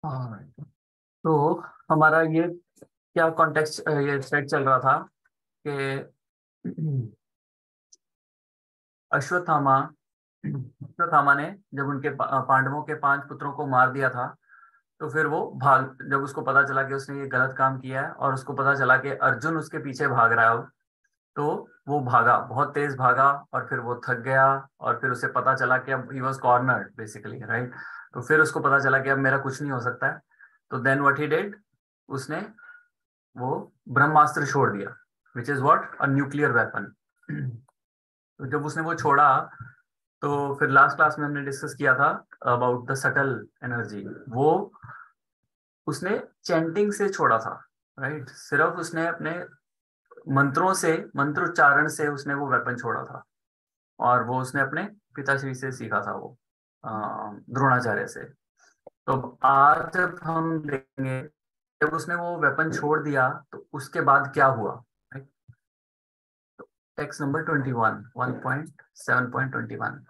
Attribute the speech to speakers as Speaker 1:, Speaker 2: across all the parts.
Speaker 1: हाँ, तो हमारा ये क्या कॉन्टेक्स्ट ये सेट चल रहा था कि अश्वत्थामा अश्वत्थामा ने जब उनके पांडवों के 5 पुत्रों को मार दिया था, तो फिर वो भाग, जब उसको पता चला कि उसने ये गलत काम किया है और उसको पता चला कि अर्जुन उसके पीछे भाग रहा है, तो वो भागा, बहुत तेज भागा, और फिर वो थक गया। और फिर उसे पता चला कि अब he was cornered basically, right. तो फिर उसको पता चला कि अब मेरा कुछ नहीं हो सकता है। तो देन व्हाट ही डिड, उसने वो ब्रह्मास्त्र छोड़ दिया, which is what, a nuclear weapon. तो जब उसने वो छोड़ा, तो फिर लास्ट क्लास में हमने डिस्कस किया था अबाउट द सटल एनर्जी। वो उसने चैंटिंग से छोड़ा था, राइट। सिर्फ उसने अपने मंत्रों से, मंत्रोच्चारण से उसने वो वेपन छोड़ा था। और वो उसने अपने पिताश्री से सीखा था, वो द्रोणाचार्य से। तो आज जब हम देखेंगे, जब उसने वो वेपन छोड़ दिया तो उसके बाद क्या हुआ। Text number 21, 1.7.21।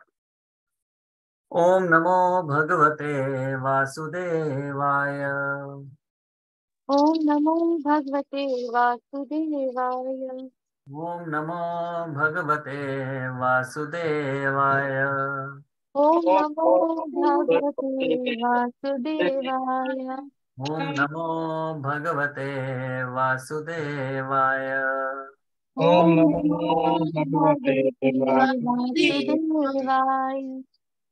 Speaker 1: ओम नमो भगवते वासुदेवाय।
Speaker 2: ओम नमो भगवते वासुदेवाय।
Speaker 1: ओम नमो भगवते वासुदेवाय।
Speaker 2: ओम नमो भगवते वासुदेवाय।
Speaker 1: ओम नमो भगवते वासुदेवाय।
Speaker 2: ओम
Speaker 3: ओम
Speaker 2: नमो
Speaker 3: नमो भगवते
Speaker 2: भगवते
Speaker 3: वासुदेवाय।
Speaker 2: वासुदेवाय।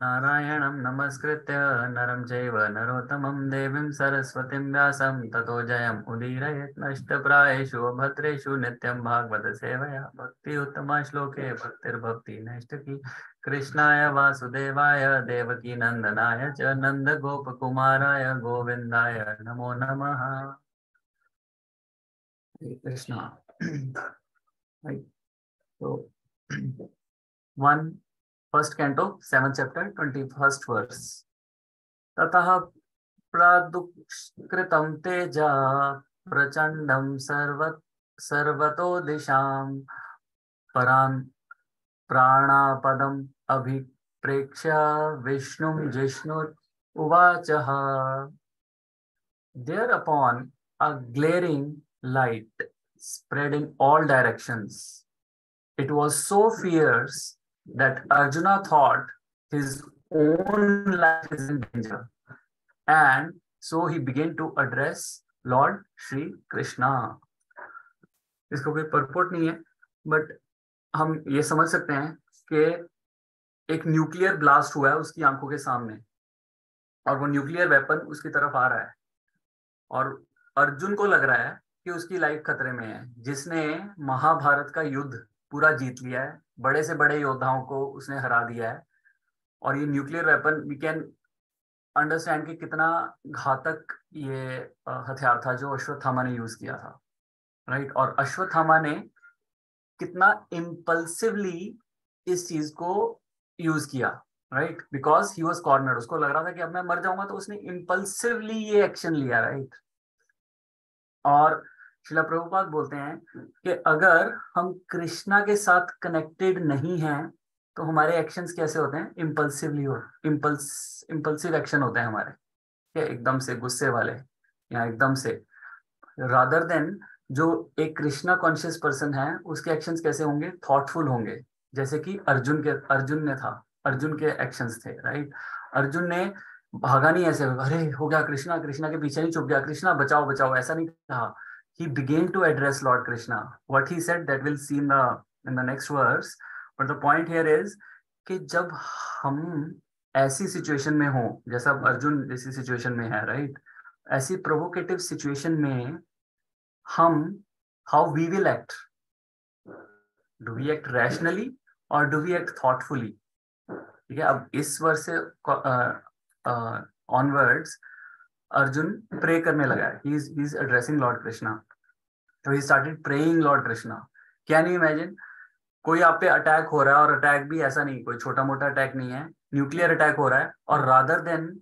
Speaker 1: नारायणं नमस्कृत्य नरं चैव नरोत्तमं देवीं सरस्वतीं व्यासं ततो जयम् उदीरयेत् नष्टप्रायेषु भद्रेषु नित्यं भागवत सेवया भक्ति उत्तमा श्लोके भक्तिर्भक्ति नैष्ठिकी। कृष्णाय वासुदेवाय देवकी नंदनाय च नंद गोपकुमाराय गोविंदाय नमो नमः। हरे Krishna. Right. So, one first canto, 7th chapter, 21st verse. ततः प्रादुष्कृतं तेजा प्रचंडं सर्वतो दिशां परान् प्राणापदम् अभिप्रेक्ष्य विष्णुं जिष्णुरुवाचः। Thereupon a glaring light spread in all directions. It was so fierce that Arjuna thought his own life is in danger, and so he began to address Lord Shri Krishna. इसका कोई purport नहीं है, but हम ये समझ सकते हैं कि एक न्यूक्लियर ब्लास्ट हुआ है उसकी आंखों के सामने, और वो न्यूक्लियर वेपन उसकी तरफ आ रहा है, और अर्जुन को लग रहा है कि उसकी लाइफ खतरे में है, जिसने महाभारत का युद्ध पूरा जीत लिया है, बड़े से बड़े योद्धाओं को उसने हरा दिया है। और ये nuclear weapon, we can understand कि कितना घातक ये हथियार था जो अश्वत्थामा ने यूज किया था, राइट। और अश्वत्थामा ने कितना इम्पल्सिवली इस चीज को यूज किया, right, because he was corner. उसको लग रहा था कि अब मैं मर जाऊंगा, तो उसने इम्पल्सिवली ये एक्शन लिया, राइट। और शिला प्रभुपाद बोलते हैं कि अगर हम कृष्णा के साथ कनेक्टेड नहीं हैं, तो हमारे एक्शंस कैसे होते हैं, इम्पल्सिवली हो, इम्पल्सिव एक्शन होते हैं हमारे, क्या एकदम से गुस्से वाले, या एकदम से, रादर देन जो एक कृष्णा कॉन्शियस पर्सन है उसके एक्शंस कैसे होंगे, थॉटफुल होंगे। जैसे कि अर्जुन ने था, अर्जुन के एक्शंस थे, राइट। अर्जुन ने भागा नहीं ऐसे, अरे हो गया कृष्णा, कृष्णा के पीछे नहीं छुप गया, कृष्णा बचाओ बचाओ, ऐसा नहीं कहा। he began to address Lord Krishna. What he said that we'll see in the next verse. But the point here is कि जब हम ऐसी सिचुएशन में हो, जैसा अर्जुन जैसी सिचुएशन में है, राइट, ऐसी प्रोवोकेटिव सिचुएशन में हम, how we will act, do we act rationally और डू वी एक्ट थॉटफुली। ठीक है, अब इस वर्ष से ऑनवर्ड्स अर्जुन प्रे करने लगा है, he is addressing lord Krishna. तो he started praying lord Krishna. Can you imagine, कोई आप पे अटैक हो रहा है, और अटैक भी ऐसा नहीं, कोई छोटा मोटा अटैक नहीं है, न्यूक्लियर अटैक हो रहा है, और रादर देन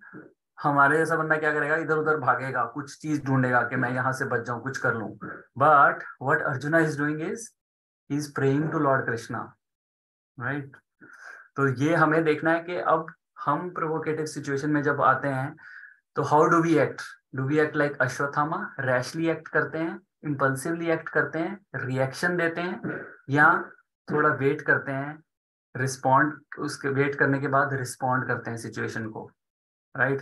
Speaker 1: हमारे जैसा बंदा क्या करेगा, इधर उधर भागेगा, कुछ चीज ढूंढेगा कि मैं यहां से बच जाऊं, कुछ कर लूं। But what Arjuna is doing is, he is praying to lord Krishna, right. तो ये हमें देखना है कि अब हम प्रोवोकेटिव सिचुएशन में जब आते हैं, तो how do we act like Ashwatthama, rashly act करते हैं, इम्पल्सिवली एक्ट करते हैं, रिएक्शन देते हैं, या थोड़ा वेट करते हैं, रिस्पॉन्ड, उसके वेट करने के बाद रिस्पॉन्ड करते हैं सिचुएशन को, right?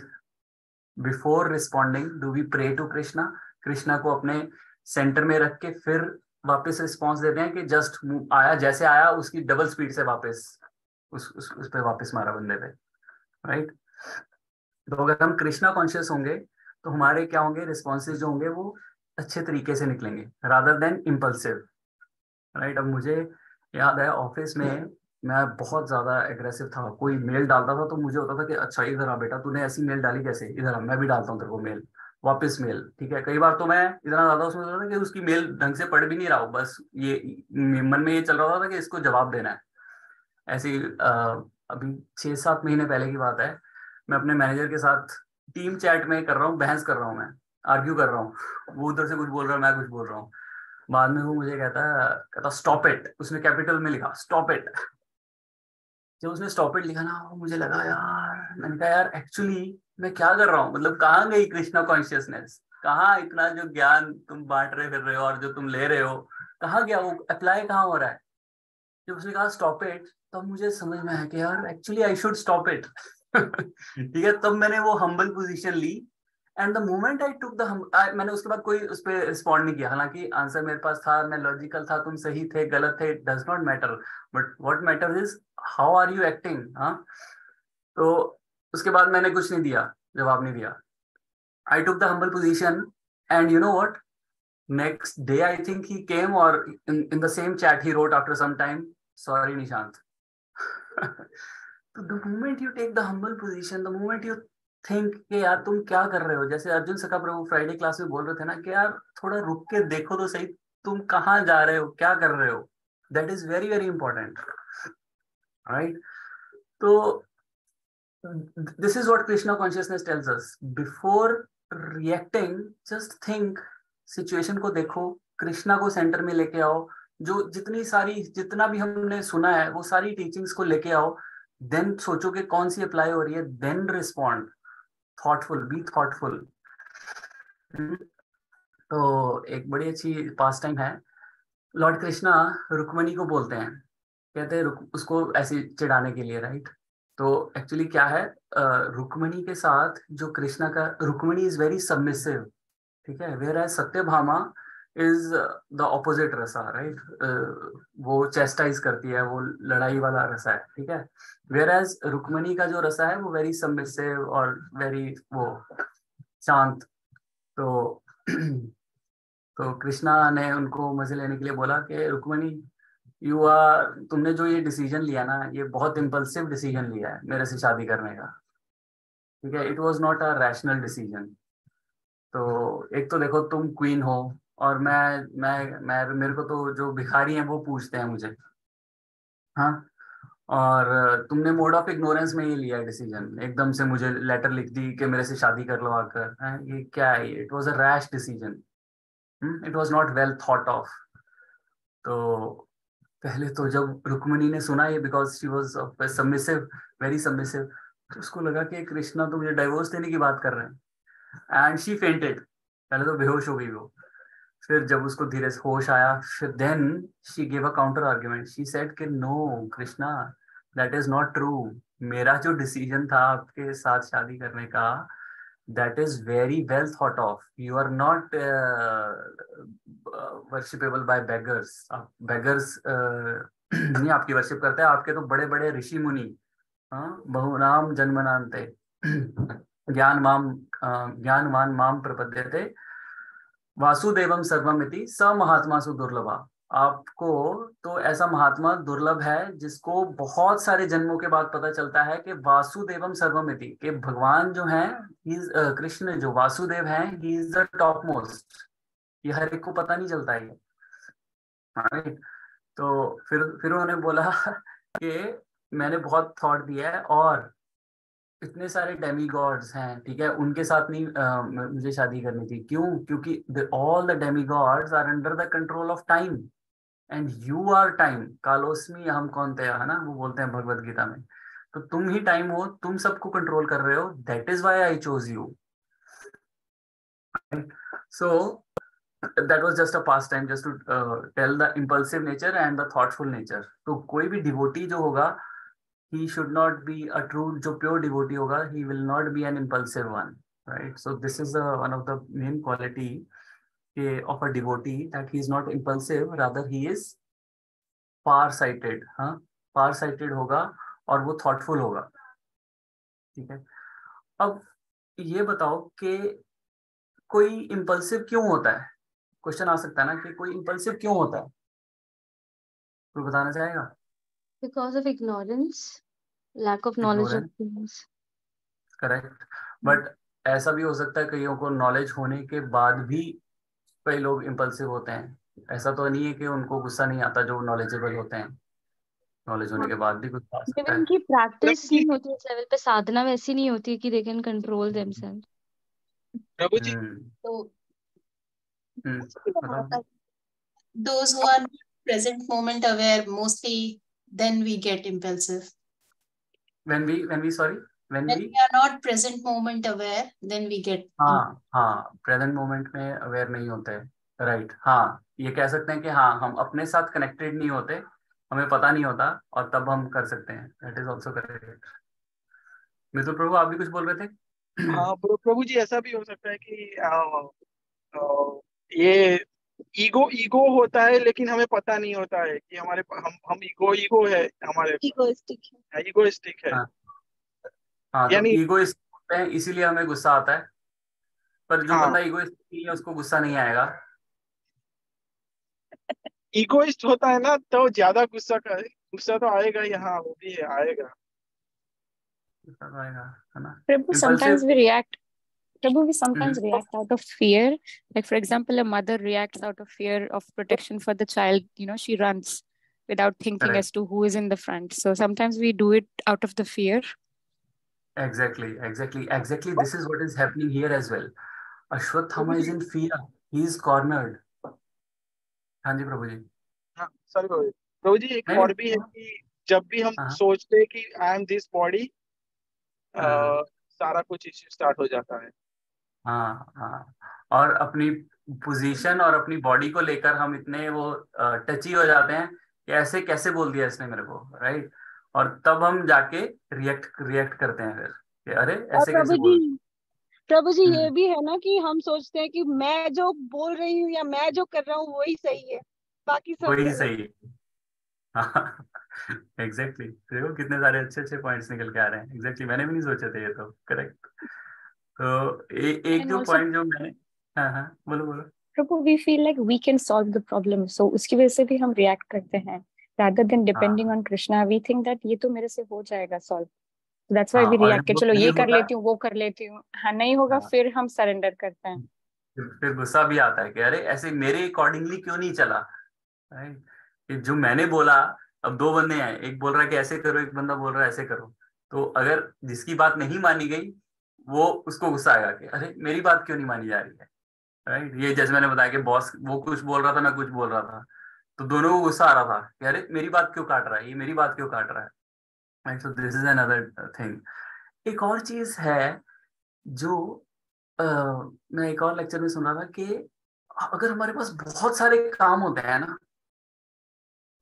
Speaker 1: Before responding do we pray to Krishna, Krishna को अपने सेंटर में रख के फिर वापस रिस्पॉन्स देते हैं कि जस्ट आया जैसे आया उसकी डबल स्पीड से वापस उस पे वापस मारा बंदे पे, राइट? तो अगर हम कृष्णा कॉन्शियस होंगे तो हमारे क्या होंगे, रिस्पॉन्सेज जो होंगे वो अच्छे तरीके से निकलेंगे रादर देन इम्पल्सिव, राइट? अब मुझे याद है ऑफिस में मैं बहुत ज्यादा एग्रेसिव था, कोई मेल डालता था तो मुझे होता था कि अच्छा इधर आ बेटा, तूने ऐसी मेल डाली कैसे, इधर आ मैं भी डालता हूँ तेरे को मेल, वापस मेल, ठीक है? कई बार तो मैं इतना ज्यादा उसमें होता था कि उसकी मेल ढंग से पढ़ भी नहीं रहा हूँ, बस ये मन में ये चल रहा था कि इसको जवाब देना है। ऐसी अभी 6-7 महीने पहले की बात है, मैं अपने मैनेजर के साथ टीम चैट में कर रहा हूँ, बहस कर रहा हूँ, मैं आर्ग्यू कर रहा हूँ, वो उधर से कुछ बोल रहा है, मैं कुछ बोल रहा हूँ। बाद में वो मुझे कहता स्टॉप इट, उसने कैपिटल में लिखा स्टॉप इट। जब उसने स्टॉप इट लिखा ना, मुझे लगा यार, मैंने कहा यार एक्चुअली मैं क्या कर रहा हूँ, मतलब कहाँ गई कृष्णा कॉन्शियसनेस, कहाँ इतना जो ज्ञान तुम बांट रहे फिर रहे हो और जो तुम ले रहे हो, कहाँ गया वो, अप्लाई कहाँ हो रहा है? जब उसने कहा स्टॉप इट, तब मुझे समझ में आया कि यार actually I should stop it. ठीक है, तब मैंने वो हम्बल पोजीशन ली, and the moment I took the, मैंने उसके बाद कोई उस पर रिस्पॉन्ड नहीं किया, हालांकि आंसर मेरे पास था, मैं लॉजिकल था, तुम सही थे गलत थे, it does not matter, but what matters is how are you acting. हाँ, तो उसके बाद मैंने कुछ नहीं दिया, जवाब नहीं दिया, I took the humble position, and you know what, next day I think he came, or in the same chat he wrote after some time, sorry Nishant. तो the moment you take the humble position, the moment you think कि यार तुम क्या कर रहे हो, जैसे अर्जुन सखा प्रभु फ्राइडे क्लास में बोल रहे थे ना कि यार थोड़ा रुक के देखो तो सही, तुम कहाँ जा रहे हो, क्या कर रहे हो, that is very very important, right? तो this is what Krishna consciousness tells us, before reacting just think, situation को देखो, कृष्णा को सेंटर में लेके आओ, जो जितना भी हमने सुना है वो सारी टीचिंग्स को लेके आओ, देन सोचो कि कौन सी अप्लाई हो रही है, then respond, thoughtful, be thoughtful. तो एक बड़ी अच्छी पास टाइम है, लॉर्ड कृष्णा रुक्मणी को बोलते हैं, कहते हैं उसको ऐसे चिढ़ाने के लिए, राइट? तो एक्चुअली क्या है, रुक्मणी के साथ जो कृष्णा का, रुक्मणी इज वेरी सबमिसिव, ठीक है, where as Satyabhama is the opposite rasa, right? वो चेस्टाइज करती है, वो लड़ाई वाला रसा है, ठीक है, वेयर एज रुक्मणी का जो रसा है वो वेरी सबमिसिव और वेरी वो शांत। तो तो कृष्णा ने उनको मजे लेने के लिए बोला कि रुक्मणी, तुमने जो ये डिसीजन लिया ना, ये बहुत इम्पल्सिव डिसीजन लिया है मेरे से शादी करने का, ठीक है, it was not a rational decision. तो एक तो देखो तुम क्वीन हो, और मैं मेरे को तो जो भिखारी हैं वो पूछते हैं मुझे, हाँ, और तुमने मोड ऑफ इग्नोरेंस में ये लिया है डिसीजन, एकदम से मुझे लेटर लिख दी कि मेरे से शादी कर लो आकर, हैं? ये क्या है, it was a rash decision, it was not well thought of. तो पहले तो जब रुक्मिणी ने सुना ये, because she was submissive, very submissive, तो उसको लगा कि कृष्णा तो मुझे डाइवोर्स देने की बात कर रहे हैं, एंड शी फेंटेड, पहले तो बेहोश हो गई वो, फिर जब उसको धीरे से होश आया, फिर then she gave a counter argument, she said कि no Krishna, that is not true, मेरा जो डिसीजन था आपके साथ शादी करने का, that is very well thought of, you are not worshipable by beggars, आप बेगर्स नहीं आपकी वर्शिप करते हैं, आपके तो बड़े बड़े ऋषि मुनि, हाँ, बहुनाम जन्मनान्ते ज्ञानवान माम प्रपद्यते वासुदेवम सर्वमिति स महात्मा सु दुर्लभा, आपको तो ऐसा महात्मा दुर्लभ है जिसको बहुत सारे जन्मों के बाद पता चलता है कि वासुदेवम सर्वमिति, के भगवान जो हैं, कृष्ण जो वासुदेव हैं, he is the top most, ये हर एक को पता नहीं चलता है, राइट? तो फिर उन्होंने बोला कि मैंने बहुत थॉट दिया है, और इतने सारे डेमी गॉड्स हैं, ठीक है, उनके साथ नहीं मुझे शादी करनी थी, क्यों? क्योंकि all the demigods are under the control of time, and you are time, कालोस्मी अहम कौन्तेय, है ना, वो बोलते हैं भगवत गीता में, तो तुम ही टाइम हो, तुम सबको कंट्रोल कर रहे हो, that is why I chose you, So that was just a pastime, just to tell the impulsive nature and the thoughtful nature. तो कोई भी devotee जो होगा, he should not be a true, जो pure devotee होगा, he will not be an impulsive one, right? So this is one of the main quality of a devotee, that he is not impulsive, rather he is far sighted. हाँ, far sighted होगा और वो thoughtful होगा. ठीक है. अब ये बताओ कि कोई impulsive क्यों होता है? क्वेश्चन आ सकता है ना कि कोई impulsive क्यों होता है? कोई बताना चाहेगा?
Speaker 2: Because of ignorance, lack of knowledge of
Speaker 1: Ignorance,
Speaker 2: things.
Speaker 1: Correct. But ऐसा भी हो सकता है कईयों को नॉलेज होने के बाद भी कई लोग इम्पल्सिव होते हैं. ऐसा तो नहीं है कि उनको गुस्सा नहीं आता जो नॉलेजेबल होते हैं, नॉलेज होने
Speaker 2: हाँ,
Speaker 1: के बाद भी गुस्सा आ सकता
Speaker 2: maybe
Speaker 1: है.
Speaker 2: उनकी
Speaker 3: प्रभु
Speaker 2: प्रैक्टिस
Speaker 3: जी
Speaker 2: नहीं होती इस लेवल पे, साधना वैसी नहीं होती कि they can control themselves.
Speaker 3: प्रभु जी
Speaker 1: हम्म.
Speaker 3: तो
Speaker 1: बताओ.
Speaker 3: those who are present moment aware mostly, then we get impulsive.
Speaker 1: when we sorry, when
Speaker 3: When
Speaker 1: we
Speaker 3: we are not present moment aware, then we get
Speaker 1: हाँ, present moment में aware नहीं होते. Right. हाँ, ये कह सकते हैं कि हाँ, हम अपने साथ कनेक्टेड नहीं होते, हमें पता नहीं होता, और तब हम कर सकते हैं. That is also correct. Mithun Prabhu, आप भी कुछ बोल रहे थे?
Speaker 4: हाँ प्रभु जी, ऐसा भी हो सकता है कि ये ईगो ईगो होता है, लेकिन हमें पता नहीं होता है कि हमारे हम ईगो है, हमारे ईगोइस्टिक है.
Speaker 1: हाँ. हाँ, तो
Speaker 4: यानी
Speaker 1: ईगोइस्ट होते हैं इसीलिए हमें गुस्सा आता है. पर जो
Speaker 4: हाँ,
Speaker 1: बंदा ईगोइस्ट नहीं है उसको गुस्सा नहीं आएगा.
Speaker 4: इगोइस्ट होता है ना, तो ज्यादा गुस्सा तो आएगा. यहाँ वो भी है, आएगा.
Speaker 1: गुस्सा तो आएगा, है ना.
Speaker 5: Prabhu,
Speaker 1: impulsive.
Speaker 5: sometimes we react. Prabhu, we sometimes react out of fear. Like, for example, a mother reacts out of fear of protection for the child. You know, she runs without thinking
Speaker 1: correct.
Speaker 5: as to who is in the front. So sometimes we do it out of the fear.
Speaker 1: Exactly. This is what is happening here as well. Ashwatthama is in fear. He is cornered. हाँ जी प्रभु जी.
Speaker 4: हाँ, sorry प्रभु जी, एक
Speaker 1: नहीं.
Speaker 4: और भी है कि जब भी हम
Speaker 1: हाँ.
Speaker 4: सोचते हैं कि आई एम दिस बॉडी,
Speaker 1: हाँ.
Speaker 4: सारा कुछ इश्यू स्टार्ट हो जाता है.
Speaker 1: हाँ. और अपनी पोजीशन और अपनी बॉडी को लेकर हम इतने वो टची हो जाते हैं कि ऐसे कैसे बोल दिया इसने मेरे को, राइट. और तब हम जाके रिएक्ट करते हैं फिर कि अरे
Speaker 6: और
Speaker 1: ऐसे कैसे बोल.
Speaker 6: प्रभु जी ये
Speaker 1: हम्म.
Speaker 6: भी है ना कि हम सोचते हैं कि मैं जो बोल रही हूँ या मैं जो कर रहा हूँ वही सही है, बाकी सब
Speaker 1: वही
Speaker 6: गलत.
Speaker 1: सही है. हाँ. एग्जैक्टली. देखो कितने सारे अच्छे पॉइंट्स निकल के आ रहे हैं. एग्जैक्टली, मैंने भी नहीं सोचे थे ये तो. करेक्ट. तो एक
Speaker 5: And
Speaker 1: जो
Speaker 5: also,
Speaker 1: पॉइंट जो मैंने. हाँ, बोलो बोलो.
Speaker 5: Prabhu, we feel like we can solve the problem. So उसकी वजह से भी हम react करते हैं. Rather than depending
Speaker 1: हाँ.
Speaker 5: on Krishna, we think that ये तो मेरे से हो जाएगा solve. So that's why
Speaker 1: हाँ,
Speaker 5: we
Speaker 1: और
Speaker 5: react कि
Speaker 1: जब वो
Speaker 5: चलो
Speaker 1: नहीं
Speaker 5: ये कर
Speaker 1: होता
Speaker 5: लेती हूँ, वो कर लेती हूँ. हाँ, नहीं होगा,
Speaker 1: है,
Speaker 5: फिर हम surrender करते हैं.
Speaker 1: फिर गुस्सा भी आता है कि अरे ऐसे मेरे अकॉर्डिंगली क्यों नहीं चला, राइट. कि जो मैंने बोला, अब दो बंदे हैं, एक बोल रहा है कि ऐसे करो, एक बंदा बोल रहा है ऐसे करो. तो अगर जिसकी बात नहीं मानी गई, वो उसको गुस्सा आएगा कि अरे मेरी बात क्यों नहीं मानी जा रही है, राइट. ये जैसे मैंने बताया कि बॉस वो कुछ बोल रहा था, मैं कुछ बोल रहा था, तो दोनों को गुस्सा आ रहा था कि अरे मेरी बात क्यों काट रहा है, ये मेरी बात क्यों काट रहा है, right. So this is another thing. एक और चीज है जो अ, मैं एक और लेक्चर में सुन रहा था कि अगर हमारे पास बहुत सारे काम होते हैं ना,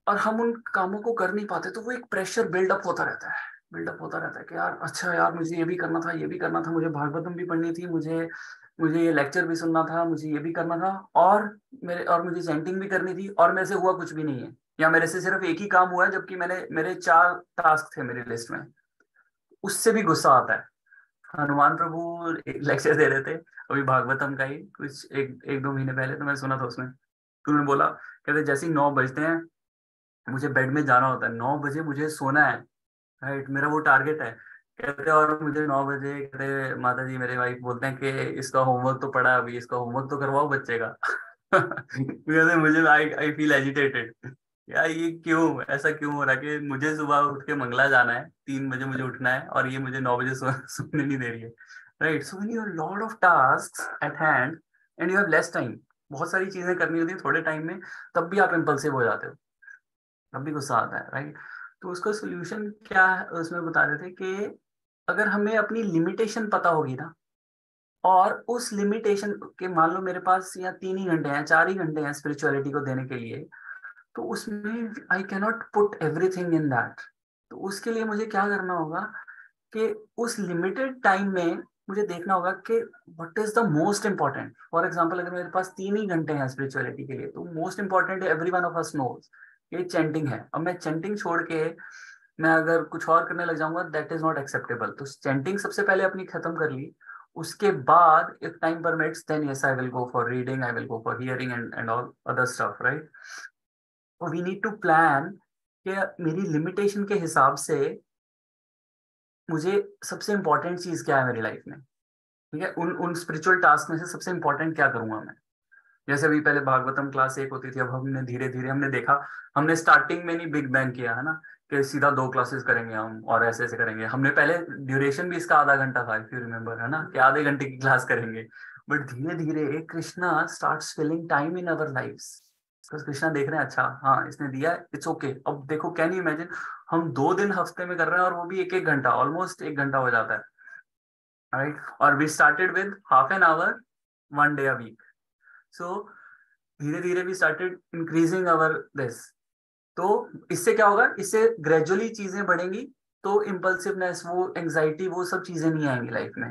Speaker 1: और हम उन कामों को कर नहीं पाते, तो वो एक प्रेशर बिल्डअप होता रहता है कि यार अच्छा यार मुझे ये भी करना था, ये भी करना था, मुझे भागवतम भी पढ़नी थी, मुझे मुझे ये लेक्चर भी सुनना था, मुझे ये भी करना था, और मुझे चैंटिंग भी करनी थी, और मेरे से हुआ कुछ भी नहीं है, या मेरे से सिर्फ एक ही काम हुआ है जबकि मेरे 4 टास्क थे मेरी लिस्ट में. उससे भी गुस्सा आता है. हनुमान प्रभु एक लेक्चर दे रहे थे अभी भागवतम का ही, कुछ एक दो महीने पहले, तो मैं सुना था उसमें. तो उन्होंने बोला, कहते जैसे ही 9 बजते हैं मुझे बेड में जाना होता है, 9 बजे मुझे सोना है, राइट. मेरा वो टारगेट है. कहते और मुझे 9 बजे, कहते माता जी मेरे वाइफ बोलते हैं कि इसका होमवर्क तो पड़ा, अभी इसका होमवर्क तो करवाओ बच्चे का. कहते मुझे आई फील एजिटेटेड. यार ये क्यों, ऐसा क्यों हो रहा है कि मुझे सुबह उठ के मंगला जाना है, 3 बजे मुझे उठना है, और ये मुझे 9 बजे सोने नहीं दे रही है, right. So when you have lot of tasks eight hand and you have less time, बहुत सारी चीजें करनी होती है थोड़े टाइम में, तब भी आप इम्पल्सिव हो जाते हो, तब भी गुस्सा आता है, राइट. तो उसका सोल्यूशन क्या है, उसमें बता रहे थे कि अगर हमें अपनी लिमिटेशन पता होगी ना, और उस लिमिटेशन के, मान लो मेरे पास या 3 ही घंटे हैं, 4 ही घंटे हैं स्पिरिचुअलिटी को देने के लिए, तो उसमें I can not put everything in that. तो उसके लिए मुझे क्या करना होगा कि उस लिमिटेड टाइम में मुझे देखना होगा कि what is the most important. For example अगर मेरे पास 3 ही घंटे हैं स्पिरिचुअलिटी के लिए, तो most important every one of us knows ये चैंटिंग है। अब मैं चैंटिंग छोड़ के मैं अगर कुछ और करने लग जाऊंगा, दैट इज नॉट एक्सेप्टेबल। तो चैंटिंग सबसे पहले अपनी खत्म कर ली, उसके बाद if time permits then yes I will go for reading, I will go for hearing and all other stuff, right. We need to plan कि मेरी लिमिटेशन के हिसाब से मुझे सबसे इंपॉर्टेंट चीज क्या है मेरी लाइफ में, ठीक है। उन स्पिरिचुअल टास्क में से सबसे इंपॉर्टेंट क्या करूंगा मैं। जैसे अभी पहले भागवतम क्लास 1 होती थी, अब हमने धीरे धीरे हमने देखा, हमने स्टार्टिंग में नहीं बिग बैंग किया है ना कि सीधा 2 क्लासेस करेंगे हम और ऐसे ऐसे करेंगे। हमने पहले ड्यूरेशन भी इसका आधा घंटा था, इफ यू रिमेम्बर, है ना, कि आधे घंटे की क्लास करेंगे। बट धीरे धीरे Krishna starts filling time in our lives. Krishna देख रहे हैं, अच्छा हाँ इसने दिया, इट्स ओके। अब देखो, कैन यू इमेजिन, हम 2 दिन हफ्ते में कर रहे हैं और वो भी 1-1 घंटा, ऑलमोस्ट 1 घंटा हो जाता है, राइट। और we started with half an hour 1 day a week. So धीरे धीरे we started increasing our this. तो इससे क्या होगा, इससे ग्रेजुअली चीजें बढ़ेंगी, तो इम्पल्सिवनेस, वो एंजाइटी, वो सब चीजें नहीं आएंगी लाइफ में,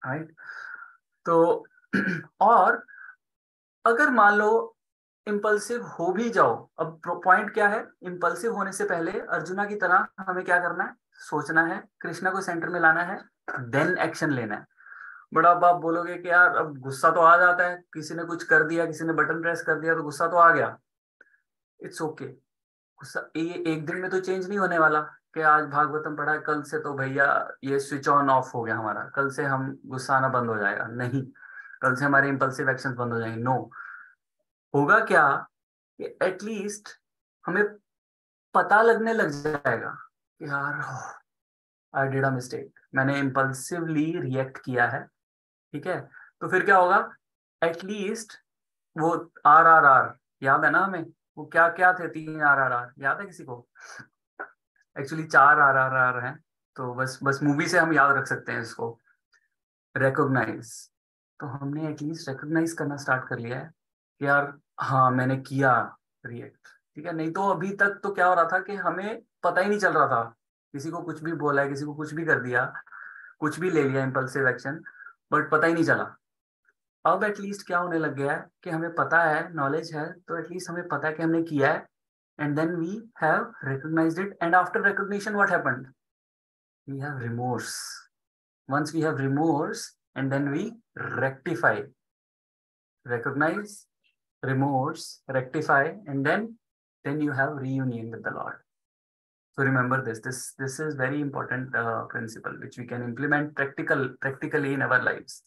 Speaker 1: राइट। तो और अगर मान लो इम्पल्सिव हो भी जाओ, अब पॉइंट क्या है, इम्पल्सिव होने से पहले अर्जुना की तरह हमें क्या करना है, सोचना है, कृष्णा को सेंटर में लाना है, देन एक्शन लेना है। बट अब आप बोलोगे कि यार अब गुस्सा तो आ जाता है, किसी ने कुछ कर दिया, किसी ने बटन प्रेस कर दिया तो गुस्सा तो आ गया, इट्स ओके। गुस्सा ये 1 दिन में तो चेंज नहीं होने वाला कि आज भागवतम पढ़ा है, कल से तो भैया ये स्विच ऑन ऑफ हो गया हमारा, कल से हम गुस्सा आना बंद हो जाएगा, नहीं। कल से हमारे इंपल्सिव एक्शंस बंद हो जाएंगे, नो। होगा क्या कि एटलीस्ट हमें पता लगने लग जाएगा कि यार आई डिड अ मिस्टेक, मैंने इम्पल्सिवली रिएक्ट किया है, ठीक है। तो फिर क्या होगा, एटलीस्ट वो RRR याद है ना हमें, वो क्या क्या थे, 3 RRR याद है किसी को? एक्चुअली 4 RRR हैं, तो बस मूवी से हम याद रख सकते हैं इसको। रिकॉग्नाइज, तो हमने एटलीस्ट रिकॉग्नाइज करना स्टार्ट कर लिया है कि यार हाँ मैंने किया रिएक्ट, ठीक है। नहीं तो अभी तक तो क्या हो रहा था कि हमें पता ही नहीं चल रहा था, किसी को कुछ भी बोला है, किसी को कुछ भी कर दिया, कुछ भी ले लिया इम्पल्सिव एक्शन, बट पता ही नहीं चला। अब एटलीस्ट क्या होने लग गया है कि हमें पता है, नॉलेज है, तो एटलीस्ट हमें पता है कि हमने किया है, and then we have recognized it, and after recognition what happened, we have remorse. Once we have remorse, and then we rectify, recognize, remorse, rectify, and then you have reunion with the Lord. So remember this is very important principle which we can implement practically in our lives.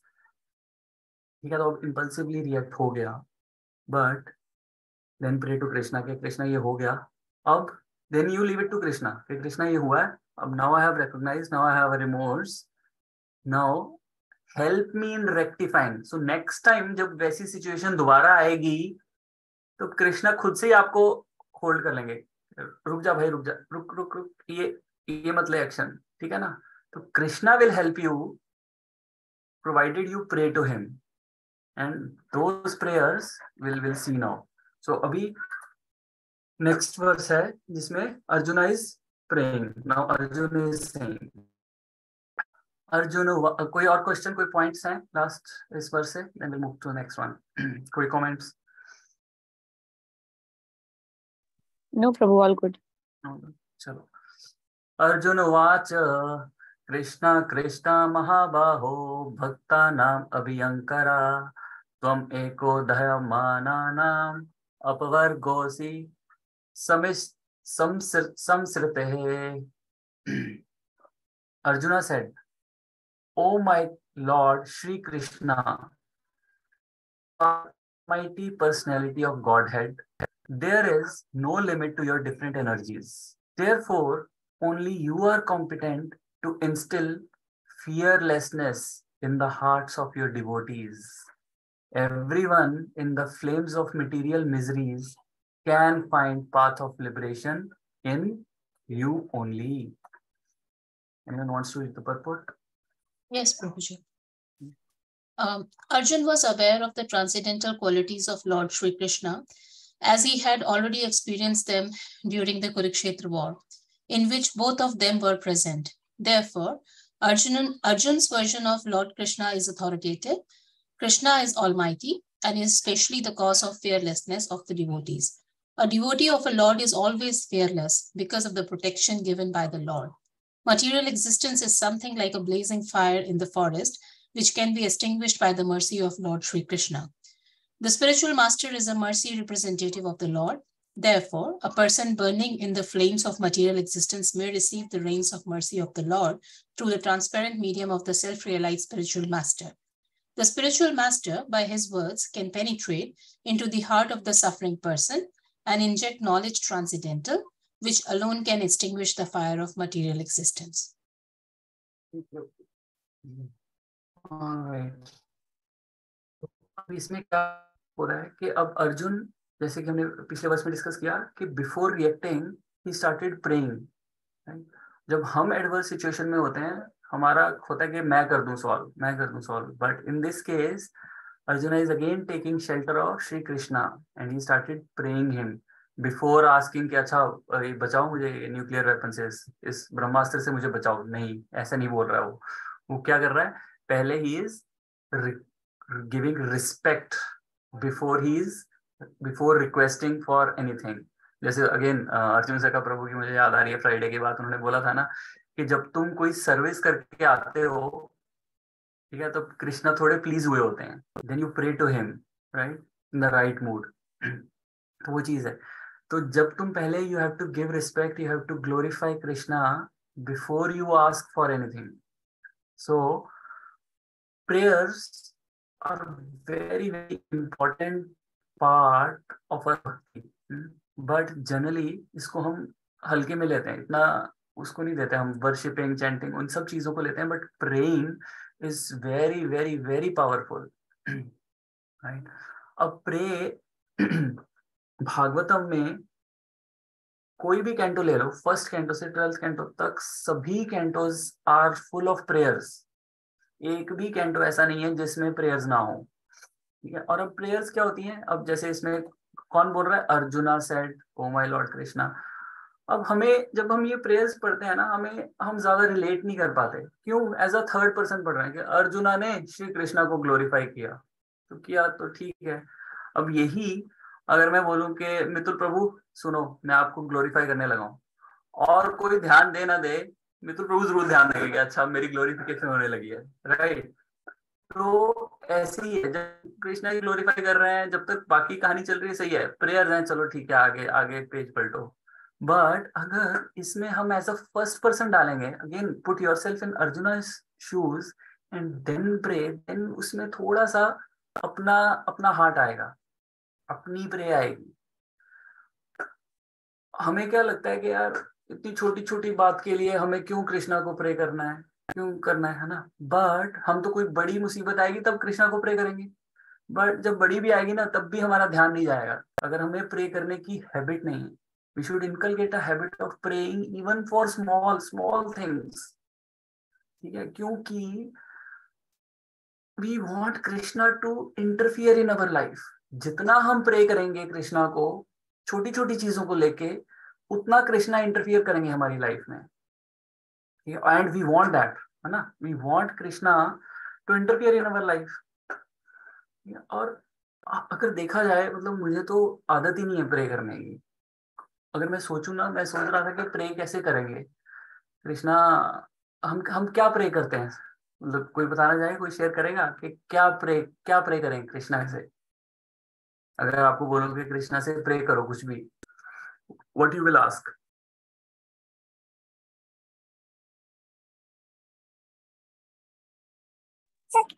Speaker 1: ठीक है, तो अब impulsively react हो गया, but then pray to Krishna कि कृष्णा ये हो गया, अब then you leave it to Krishna कि कृष्णा ये हुआ है, अब now I have recognized, now I have a remorse, now help me in rectifying. So next time जब वैसी सिचुएशन दोबारा आएगी तो कृष्णा खुद से ही आपको होल्ड कर लेंगे, रुक जा भाई, रुक जा, रुक रुक रुक, ये मत ले एक्शन, ठीक है ना। तो Krishna will help you provided you pray to him, and those prayers will see now. So अभी नेक्स्ट वर्स है जिसमें Arjun is praying, now Arjun is saying, Arjun, कोई और क्वेश्चन, कोई पॉइंट्स हैं लास्ट इस वर्स से, then will move to next one. कोई comments?
Speaker 5: No, Prabhu, all good.
Speaker 1: चलो, अर्जुन उवाच कृष्ण कृष्ण महाबाहो भक्तानाम् अभियंकरा त्वम् एको दह्यमानानाम् अपवर्गोऽसि संसृतेः। Arjuna said, "O my Lord Shri Krishna, mighty personality of Godhead, there is no limit to your different energies. Therefore, only you are competent to instill fearlessness in the hearts of your devotees. Everyone in the flames of material miseries can find path of liberation in you only." Anyone wants to read the purport?
Speaker 3: Yes, Prabhuji. Arjun was aware of the transcendental qualities of Lord Sri Krishna, as he had already experienced them during the Kurukshetra war, in which both of them were present. Therefore, Arjun's version of Lord Krishna is authoritative. Krishna is almighty and is especially the cause of fearlessness of the devotees. A devotee of a Lord is always fearless because of the protection given by the Lord. Material existence is something like a blazing fire in the forest, which can be extinguished by the mercy of Lord Sri Krishna. The spiritual master is a mercy representative of the Lord. Therefore, a person burning in the flames of material existence may receive the rains of mercy of the Lord through the transparent medium of the self-realized spiritual master. The spiritual master, by his words, can penetrate into the heart of the suffering person and inject knowledge transcendental, which alone can extinguish the fire of material existence.
Speaker 1: Alright. अब इसमें क्या हो रहा है कि अब अर्जुन, जैसे कि हमने पिछले वर्ष में डिस्कस किया कि बिफोर रिएक्टिंग ही स्टार्टेड प्रेइंग. जब हम एडवर्स सिचुएशन में होते हैं, हमारा होता है कि मैं कर दूं solve, but in this case Arjuna is again taking shelter of Shri Krishna and he started praying him before asking कि अच्छा बचाओ मुझे न्यूक्लियर वेपन से, इस ब्रह्मास्त्र से मुझे बचाओ. नहीं, ऐसा नहीं बोल रहा है वो क्या कर रहा है? पहले he is giving respect before requesting for anything. जैसे अगेन अर्जुन सखा प्रभु की मुझे याद आ रही है फ्राइडे की बात, उन्होंने बोला था ना कि जब तुम कोई सर्विस करके आते हो, ठीक है, तो कृष्णा थोड़े प्लीज हुए होते हैं, then you pray to him right in the right mood. तो वो चीज है. तो जब तुम पहले you have to give respect, you have to glorify Krishna before you ask for anything. So prayers are very very important part of our bhakti, but generally इसको हम हल्के में लेते हैं, इतना उसको नहीं देते. हम वर्शिपिंग, चैंटिंग, उन सब चीजों को लेते हैं, but praying is very very very powerful, right? अब प्रे भागवतम में कोई भी कैंटो ले लो, फर्स्ट कैंटो से 12th कैंटो तक, सभी cantos are full of prayers. एक भी कैंटो ऐसा नहीं है जिसमें प्रेयर्स ना हो, ठीक है. और अब प्रेयर्स क्या होती हैं? अब जैसे इसमें कौन बोल रहा है? Arjuna said oh my Lord Krishna. अब हमें जब हम ये प्रेयर्स पढ़ते हैं ना, हम ज्यादा रिलेट नहीं कर पाते. क्यों? एज अ थर्ड पर्सन पढ़ रहे हैं कि अर्जुना ने श्री कृष्णा को ग्लोरीफाई किया, तो किया तो ठीक है. अब यही अगर मैं बोलूं कि मितुल प्रभु सुनो, मैं आपको ग्लोरीफाई करने लगा हूं, और कोई ध्यान दे ना दे, मितुल प्रभु जरूर ध्यान देंगे, अच्छा मेरी ग्लोरिफिकेशन होने लगी है, राइट? तो ऐसे ही है, जब कृष्णा की ग्लोरीफाई कर रहे हैं, जब तक बाकी कहानी चल रही है सही है, प्रेयर है, चलो ठीक है, आगे आगे पेज पलटो. बट अगर इसमें हम एज अ फर्स्ट पर्सन डालेंगे, again put yourself in Arjuna's shoes and then pray, then उसमें थोड़ा सा अपना अपना हार्ट आएगा, अपनी प्रे आएगी. हमें क्या लगता है कि यार इतनी छोटी छोटी बात के लिए हमें क्यों कृष्णा को प्रे करना है, क्यों करना है ना? बट हम तो कोई बड़ी मुसीबत आएगी तब कृष्णा को प्रे करेंगे, बट जब बड़ी भी आएगी ना तब भी हमारा ध्यान नहीं जाएगा, अगर हमें प्रे करने की हैबिट नहीं है. We should inculcate a habit of praying even for small things. ठीक है, क्योंकि we want Krishna to interfere in our life. जितना हम प्रे करेंगे कृष्णा को छोटी छोटी चीजों को लेके, उतना कृष्णा इंटरफियर करेंगे हमारी लाइफ में. एंड वी वांट दैट, है ना? We want Krishna to interfere in our life. और अगर देखा जाए, मतलब मुझे तो आदत ही नहीं है प्रे करने की. अगर मैं सोचूं ना, मैं सोच रहा था कि प्रे कैसे करेंगे कृष्णा, हम क्या प्रे करते हैं, मतलब कोई बताना चाहे, कोई शेयर करेगा कि क्या प्रे करें कृष्णा से? अगर आपको बोलोगे कृष्णा से प्रे करो कुछ भी, what you will ask?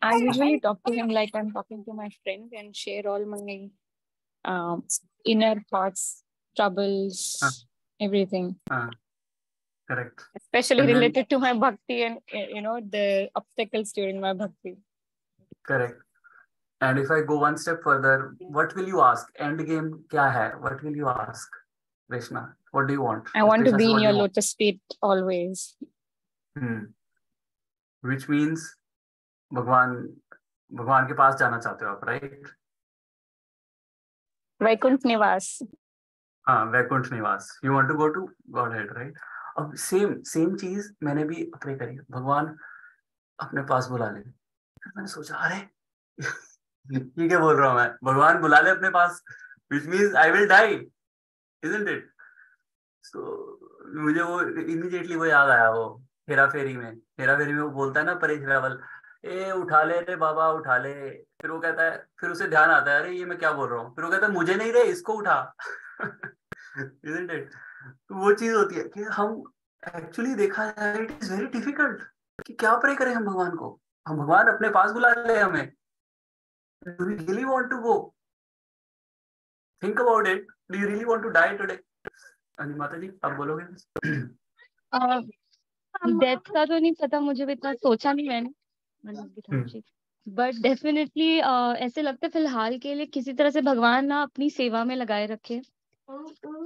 Speaker 5: I usually talk to him like I'm talking to my friend and share all my inner thoughts, troubles, everything.
Speaker 1: Correct.
Speaker 5: Especially related to my bhakti and the obstacles during my bhakti.
Speaker 1: Correct. And if I go one step further, what will you ask? End game क्या है? What will you ask Krishna? What do you want?
Speaker 5: I want to be in your lotus feet always.
Speaker 1: Which means भगवान भगवान के पास जाना चाहते हो आप, right?
Speaker 5: Vaikuntha निवास।
Speaker 1: हाँ, वैकुंठ निवास, you want to go to Godhead, right? अब सेम सेम चीज मैंने भी प्रे करी, भगवान अपने पास बुला ले। फिर मैंने सोचा, अरे ये क्या बोल रहा हूँ मैं, भगवान बुला ले अपने पास, which means I will die, isn't it? So मुझे वो इमीडिएटली वो याद आया, वो हेरा फेरी में वो बोलता है ना परेश रावल, ए उठा ले रे बाबा उठा ले। फिर वो कहता है, फिर उसे ध्यान आता है, अरे ये मैं क्या बोल रहा हूँ। फिर वो कहता है, मुझे नहीं रे, इसको उठा। isn't it? तो वो चीज होती है कि हम एक्चुअली देखा जाए, इट इज वेरी डिफिकल्ट कि क्या प्रे करें हम भगवान को। हम भगवान अपने पास बुला ले हमें, do we really want to go? Think about it, do you really want to die today? माता जी आप बोलोगे?
Speaker 2: डेथ का तो नहीं पता, मुझे भी इतना सोचा नहीं मैंने, बट डेफिनेटली ऐसे लगता है फिलहाल के लिए किसी तरह से भगवान ना अपनी सेवा में लगाए रखे,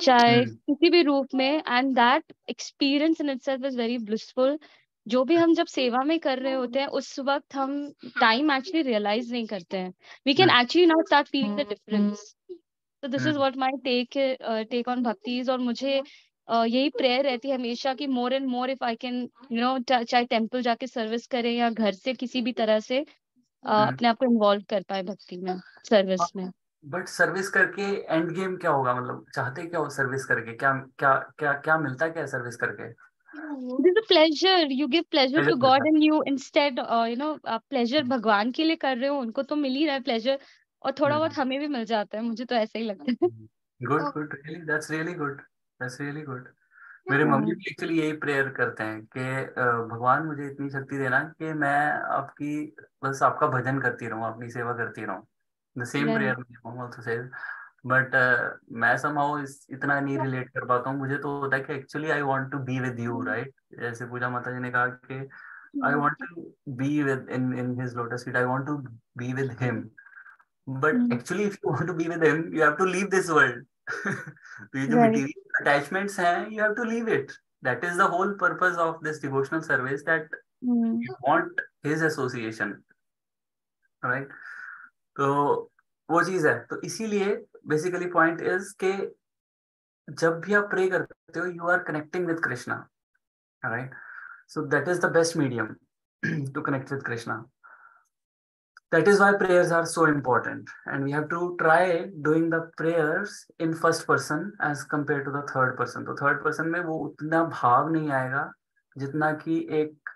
Speaker 2: चाहे किसी भी रूप में, and that experience in itself is very blissful. जो भी हम जब सेवा में कर रहे होते हैं उस वक्त हम टाइम एक्चुअली रियलाइज नहीं करते हैं, we can actually now start feeling the difference. तो this is what my take on भक्तिज। और मुझे यही प्रेयर रहती है हमेशा कि more and more if I can चाहे टेम्पल जाके सर्विस करें या घर से किसी भी तरह से अपने आप को इन्वॉल्व कर पाए भक्ति में, सर्विस में।
Speaker 1: बट सर्विस करके एंड गेम क्या होगा? मतलब चाहते क्या हो सर्विस करके? क्या क्या क्या क्या मिलता है क्या सर्विस करके?
Speaker 2: This is a pleasure. You give pleasure to God and you instead, pleasure भगवान के लिए कर रहे हो, उनको तो मिल ही रहा है pleasure, और थोड़ा बहुत हमें भी मिल जाता है, मुझे तो ऐसा ही लगता है।
Speaker 1: Good, really that's really good. मेरे मम्मी भी एक्चुअली यही प्रेयर करते हैं कि भगवान मुझे इतनी शक्ति देना कि मैं आपकी बस आपका भजन करती रहूं, अपनी सेवा करती रहूं। The same prayer mom also says, but मैं समहाउ इतना नहीं रिलेट कर पाता हूँ। मुझे तो होता है कि actually I want to be with you, right? जैसे पूजा माता जी ने कहा कि I want to be with in his lotus feet, I want to be with him. But actually if you want to be with him you have to leave this world. तो ये जो material attachments हैं, you have to leave it. That is the whole purpose of this devotional service, that you want his association, right? तो वो चीज है। तो इसीलिए बेसिकली पॉइंट इज के जब भी आप प्रे करते हो you are connecting with Krishna, right? So that is the best medium to connect with Krishna. That is why prayers are so important, and we have to try doing the prayers in first person as compared to the third person. तो third person में वो उतना भाव नहीं आएगा जितना कि एक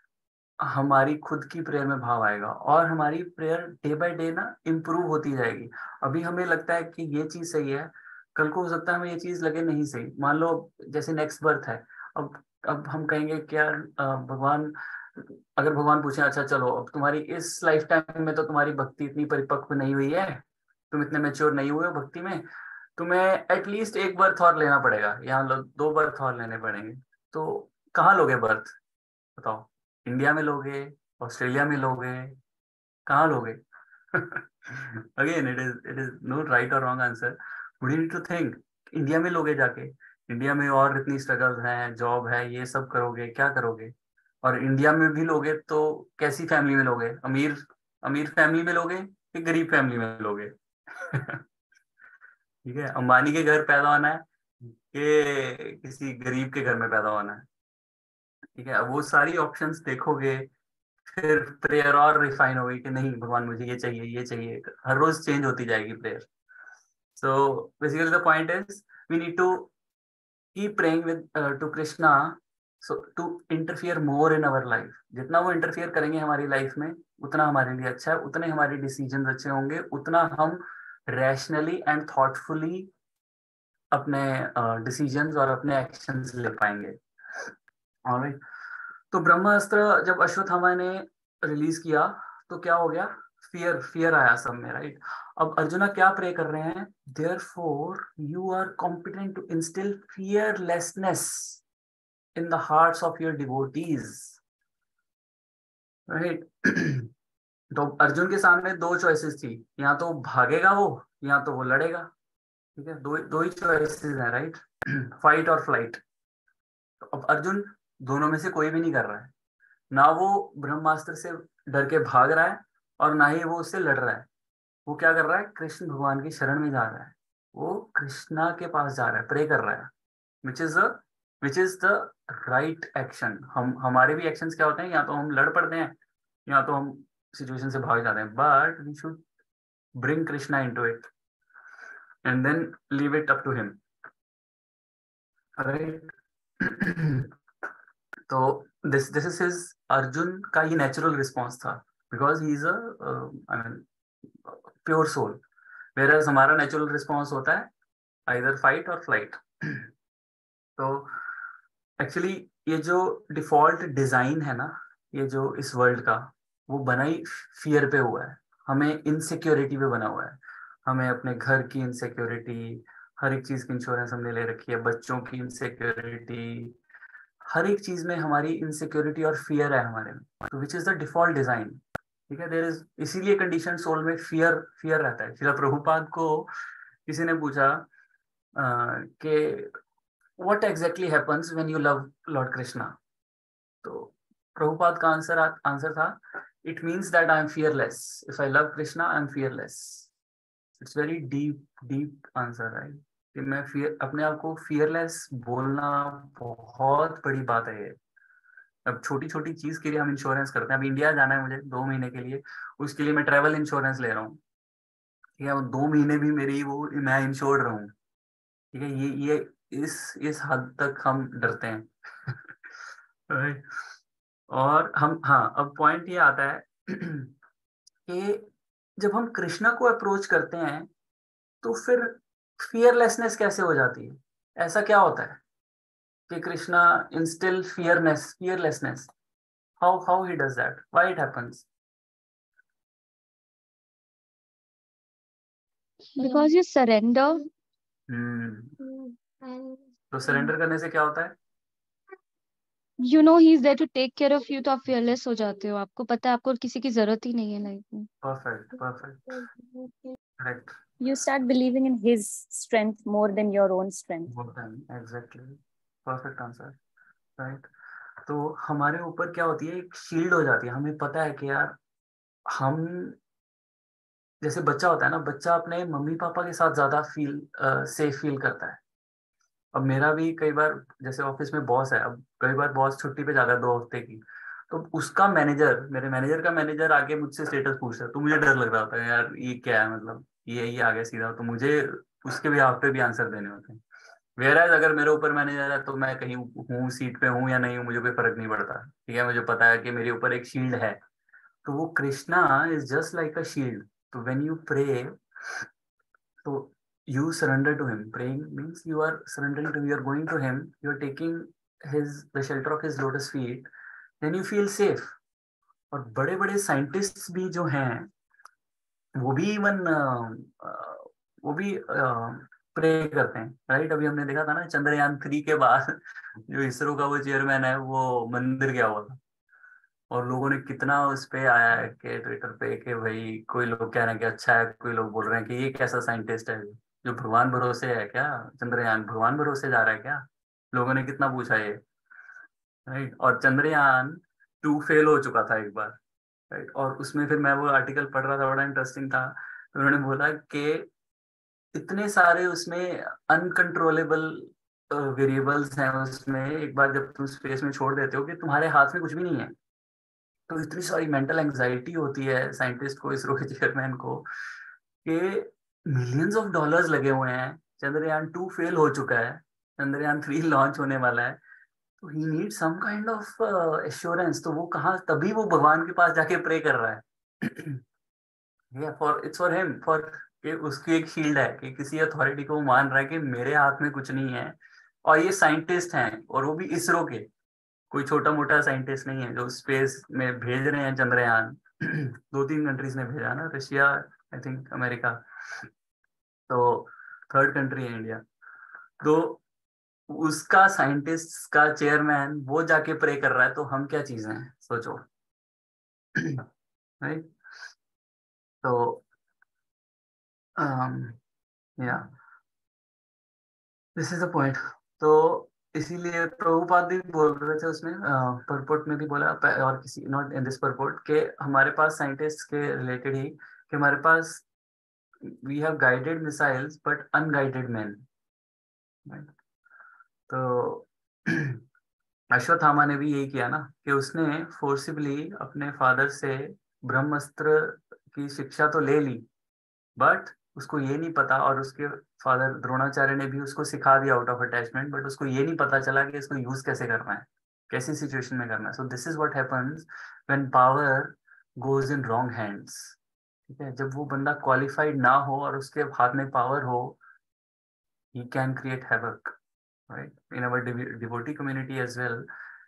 Speaker 1: हमारी खुद की प्रेयर में भाव आएगा, और हमारी प्रेयर डे बाय डे ना इम्प्रूव होती जाएगी। अभी हमें लगता है कि ये चीज सही है, कल को हो सकता है हमें ये चीज लगे नहीं सही। मान लो जैसे नेक्स्ट बर्थ है, अब हम कहेंगे क्या भगवान, अगर भगवान पूछे अच्छा चलो अब तुम्हारी इस लाइफ टाइम में तो तुम्हारी भक्ति इतनी परिपक्व नहीं हुई है, तुम इतने मैच्योर नहीं हुए हो भक्ति में, तुम्हें एटलीस्ट एक बर्थ और लेना पड़ेगा, या 2 बर्थ और लेने पड़ेंगे। तो कहाँ लोगे बर्थ? बताओ, इंडिया में लोगे, ऑस्ट्रेलिया में लोगे, कहाँ लोगे? Again it is no right और wrong answer, we need to think. India में लोगे जाके, इंडिया में और इतनी स्ट्रगल्स हैं, जॉब है, ये सब करोगे, क्या करोगे? और इंडिया में भी लोगे तो कैसी फैमिली में लोगे? अमीर अमीर फैमिली में लोगे कि गरीब फैमिली में लोगे? ठीक है, अंबानी के घर पैदा होना है कि किसी गरीब के घर में पैदा होना है? ठीक है, वो सारी ऑप्शंस देखोगे, फिर प्रेयर और रिफाइन होगी कि नहीं भगवान मुझे ये चाहिए, ये चाहिए, हर रोज चेंज होती जाएगी prayer. So basically the point is we need to keep praying with to Krishna, so to interfere more in our life. जितना वो इंटरफियर करेंगे हमारी लाइफ में उतना हमारे लिए अच्छा है, उतने हमारे डिसीजन अच्छे होंगे, उतना हम रैशनली एंड थॉटफुली अपने डिसीजंस और अपने एक्शंस ले पाएंगे। ऑलराइट, तो ब्रह्मास्त्र जब अश्वत्थामा ने रिलीज किया तो क्या हो गया? फियर आया सब में, राइट? अब अर्जुना क्या प्रे कर रहे हैं? Therefore you are competent to instil fearlessness in the hearts of your devotees, right? तो अर्जुन के सामने 2 चॉइसेस थी, या तो भागेगा वो या तो वो लड़ेगा। ठीक है, दो ही चॉइसेस हैं, राइट? फाइट और फ्लाइट। तो अब अर्जुन दोनों में से कोई भी नहीं कर रहा है, ना वो ब्रह्मास्त्र से डर के भाग रहा है और ना ही वो उससे लड़ रहा है। वो क्या कर रहा है, कृष्ण भगवान की शरण में जा रहा है, वो कृष्णा के पास जा रहा है, प्रे कर रहा है, which is the right action. हम हमारे भी एक्शंस क्या होते हैं, या तो हम लड़ पड़ते हैं या तो हम सिचुएशन से भाग जाते हैं, but we should bring Krishna into it and then leave it up to him, right? तो this is his, अर्जुन का ये नेचुरल रिस्पॉन्स था, because he is a I mean pure soul, whereas हमारा नेचुरल रिस्पॉन्स होता है either fight or flight. तो actually ये जो डिफॉल्ट डिजाइन है ना, ये जो इस वर्ल्ड का, वो बना ही फियर पे हुआ है, हमें इनसिक्योरिटी पे बना हुआ है। हमें अपने घर की इनसिक्योरिटी, हर एक चीज की इंश्योरेंस हमने ले रखी है, बच्चों की इनसिक्योरिटी, हर एक चीज में हमारी इनसिक्योरिटी और फियर है हमारे में, तो which is the default design. ठीक है, देयर इज, इसीलिए कंडीशन सोल में फियर फियर रहता है। श्रील प्रभुपाद को किसी ने पूछा कि what exactly happens when you love Lord Krishna? तो प्रभुपाद का आंसर था, it means that I am fearless. If I love Krishna, I am fearless. It's very deep answer, right? कि मैं अपने आप को fearless बोलना बहुत बड़ी बात है ये। अब छोटी छोटी चीज के लिए हम इंश्योरेंस करते हैं। अब इंडिया जाना है मुझे 2 महीने के लिए, उसके लिए मैं ट्रैवल इंश्योरेंस ले रहा हूँ, ठीक है, वो 2 महीने भी मेरी वो मैं इंश्योर्ड रहूँ, ठीक है। ये इस हद तक हम डरते हैं। Right? और हम, हाँ, अब पॉइंट ये आता है कि जब हम कृष्णा को अप्रोच करते हैं तो फिर फियरलेसनेस कैसे हो जाती है? ऐसा क्या होता है कि Krishna instil fearlessness? How he does that, why it happens?
Speaker 2: Because you surrender.
Speaker 1: तो सरेंडर करने से क्या होता है?
Speaker 2: You know he is there to take care of you, तो आप fearless हो जाते हो, आपको पता है आपको किसी की जरूरत ही नहीं है लाइफ में।
Speaker 1: Perfect, correct.
Speaker 5: You start believing in his strength more than your own strength.
Speaker 1: Exactly, perfect answer, right. तो हमारे ऊपर क्या होती है, एक शील्ड हो जाती है। हमें पता है कि यार हम, जैसे बच्चा होता है ना, बच्चा अपने मम्मी पापा के साथ ज्यादा सेफ फील करता है। अब मेरा भी कई बार, जैसे ऑफिस में बॉस है, अब कई बार बॉस छुट्टी पे जाता है 2 हफ्ते की, तो उसका मैनेजर, मेरे मैनेजर का मैनेजर आके मुझसे स्टेटस पूछता है, तो मुझे डर लग रहा होता है यार ये क्या है, मतलब ये आ गया सीधा, तो मुझे उसके भी पे भी आंसर देने होते हैं। वेयर अगर मेरे ऊपर मैनेजर है तो मैं कहीं हूँ, सीट पे हूँ या नहीं हूँ, मुझे कोई फर्क नहीं पड़ता, ठीक है। मुझे पता है कि मेरे ऊपर एक शील्ड है। तो वो Krishna is just like a shield. तो व्हेन यू प्रे, तो you surrender to him. Praying means you are surrendering to him, you are going to him, you are taking the shelter of his lotus feet, then you feel safe. और बड़े बड़े scientists भी जो हैं, वो भी even वो भी प्रे करते हैं, राइट। अभी हमने देखा था ना, चंद्रयान 3 के बाद जो इसरो का वो चेयरमैन है, वो मंदिर गया हुआ था, और लोगों ने कितना उस पे आया है कि ट्विटर पे कि भाई, कोई लोग कह रहे हैं कि अच्छा है, कोई लोग बोल रहे हैं कि ये कैसा साइंटिस्ट है जो भगवान भरोसे है क्या, चंद्रयान भगवान भरोसे जा रहा है क्या। लोगों ने कितना पूछा ये, राइट। और चंद्रयान 2 फेल हो चुका था एक बार, राइट। और उसमें फिर मैं वो आर्टिकल पढ़ रहा था, बड़ा इंटरेस्टिंग था। तो उन्होंने बोला कि इतने सारे उसमें अनकंट्रोलेबल वेरिएबल्स हैं उसमें, एक बार जब तुम स्पेस में छोड़ देते हो कि तुम्हारे हाथ में कुछ भी नहीं है, तो इतनी सारी मेंटल एंजाइटी होती है साइंटिस्ट को, इसरो के चेयरमैन को, कि मिलियंस ऑफ डॉलर्स लगे हुए हैं, चंद्रयान 2 फेल हो चुका है, चंद्रयान 3 लॉन्च होने वाला है, तो he need some kind of assurance. तो वो कहाँ, तभी वो भगवान के पास जाके प्रे कर रहा है। For its for him, for कि उसकी एक शील्ड है कि किसी अथॉरिटी को वो मान रहा है कि मेरे हाथ में कुछ नहीं है। और ये साइंटिस्ट हैं, और वो भी इसरो के, कोई छोटा मोटा साइंटिस्ट नहीं है जो स्पेस में भेज रहे हैं चंद्रयान। 2-3 कंट्रीज ने भेजा ना, रशिया, आई थिंक अमेरिका, तो 3rd कंट्री है इंडिया। तो उसका साइंटिस्ट का चेयरमैन वो जाके प्रे कर रहा है, तो हम क्या चीजें हैं, सोचो। राइट। तो या दिस इज द पॉइंट। तो इसीलिए प्रभुपाद भी बोल रहे थे उसमें, परपोर्ट में भी बोला, और किसी, नॉट इन दिस परपोर्ट, के हमारे पास साइंटिस्ट के रिलेटेड ही, कि हमारे पास we have guided missiles but unguided man. तो अश्वत्थामा ने भी यही किया ना, कि उसने फोर्सिबली अपने फादर से ब्रह्मास्त्र की शिक्षा तो ले ली, बट उसको ये नहीं पता, और उसके फादर द्रोणाचार्य ने भी उसको सिखा दिया आउट ऑफ अटैचमेंट, बट उसको ये नहीं पता चला कि इसको यूज कैसे करना है, कैसी सिचुएशन में करना है। So this is what happens when power goes in wrong hands. ठीक है, जब वो बंदा क्वालिफाइड ना हो और उसके हाथ में पावर हो, he can create havoc, right? In our devotee community as well,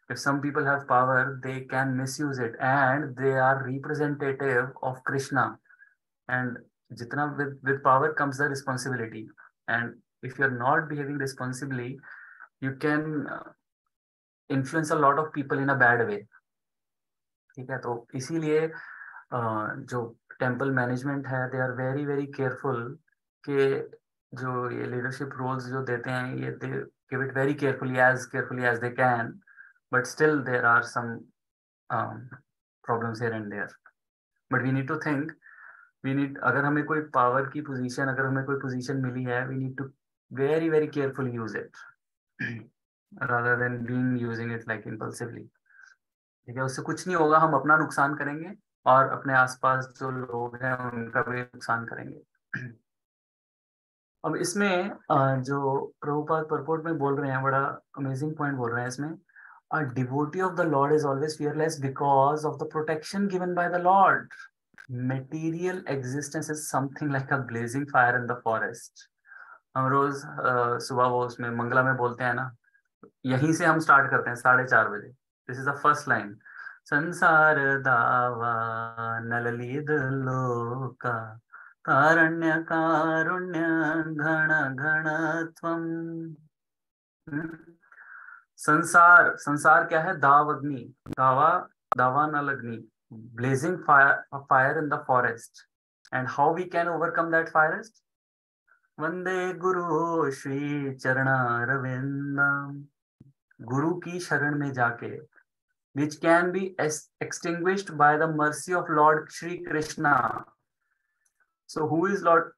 Speaker 1: if some people have power, they can misuse it, and they are representative of Krishna. And jitna with power comes the responsibility, and if you're not behaving responsibly, you can influence a lot of people in a bad way. ठीक है, तो इसीलिए जो temple management है, they are very very careful कि जो ये leadership roles जो देते हैं, ये they give it very carefully as they can, but still there are some problems here and there. But we need to think, we need, अगर हमें कोई पावर की पोजीशन, अगर हमें कोई पोजीशन मिली है, we need to very very carefully use it rather than being using it like impulsively। ठीक है, उससे कुछ नहीं होगा, हम अपना नुकसान करेंगे और अपने आसपास जो लोग हैं उनका भी नुकसान करेंगे। अब इसमें जो प्रभुपाद परपोर्ट में बोल रहे हैं, बड़ा अमेजिंग पॉइंट बोल रहे हैं इसमें, A devotee of the Lord is always fearless because of the protection given by the Lord. Material existence is something like a blazing fire in the forest. हम रोज सुबह वो उसमें मंगला में बोलते हैं ना, यहीं से हम स्टार्ट करते हैं 4:30 बजे। This is the first line, संसार दावा नललीद लोका कारण्य कारुण्य घण घणत्वम। संसार, संसार क्या है? दाव अग्नि, दावा दावा नल अग्नि, blazing fire in the forest, and how we can overcome that forest? वंदे गुरु श्री चरणारविंदम, गुरु की शरण में जाके, which can be extinguished by the mercy of Lord Shri Krishna. So who is Lord?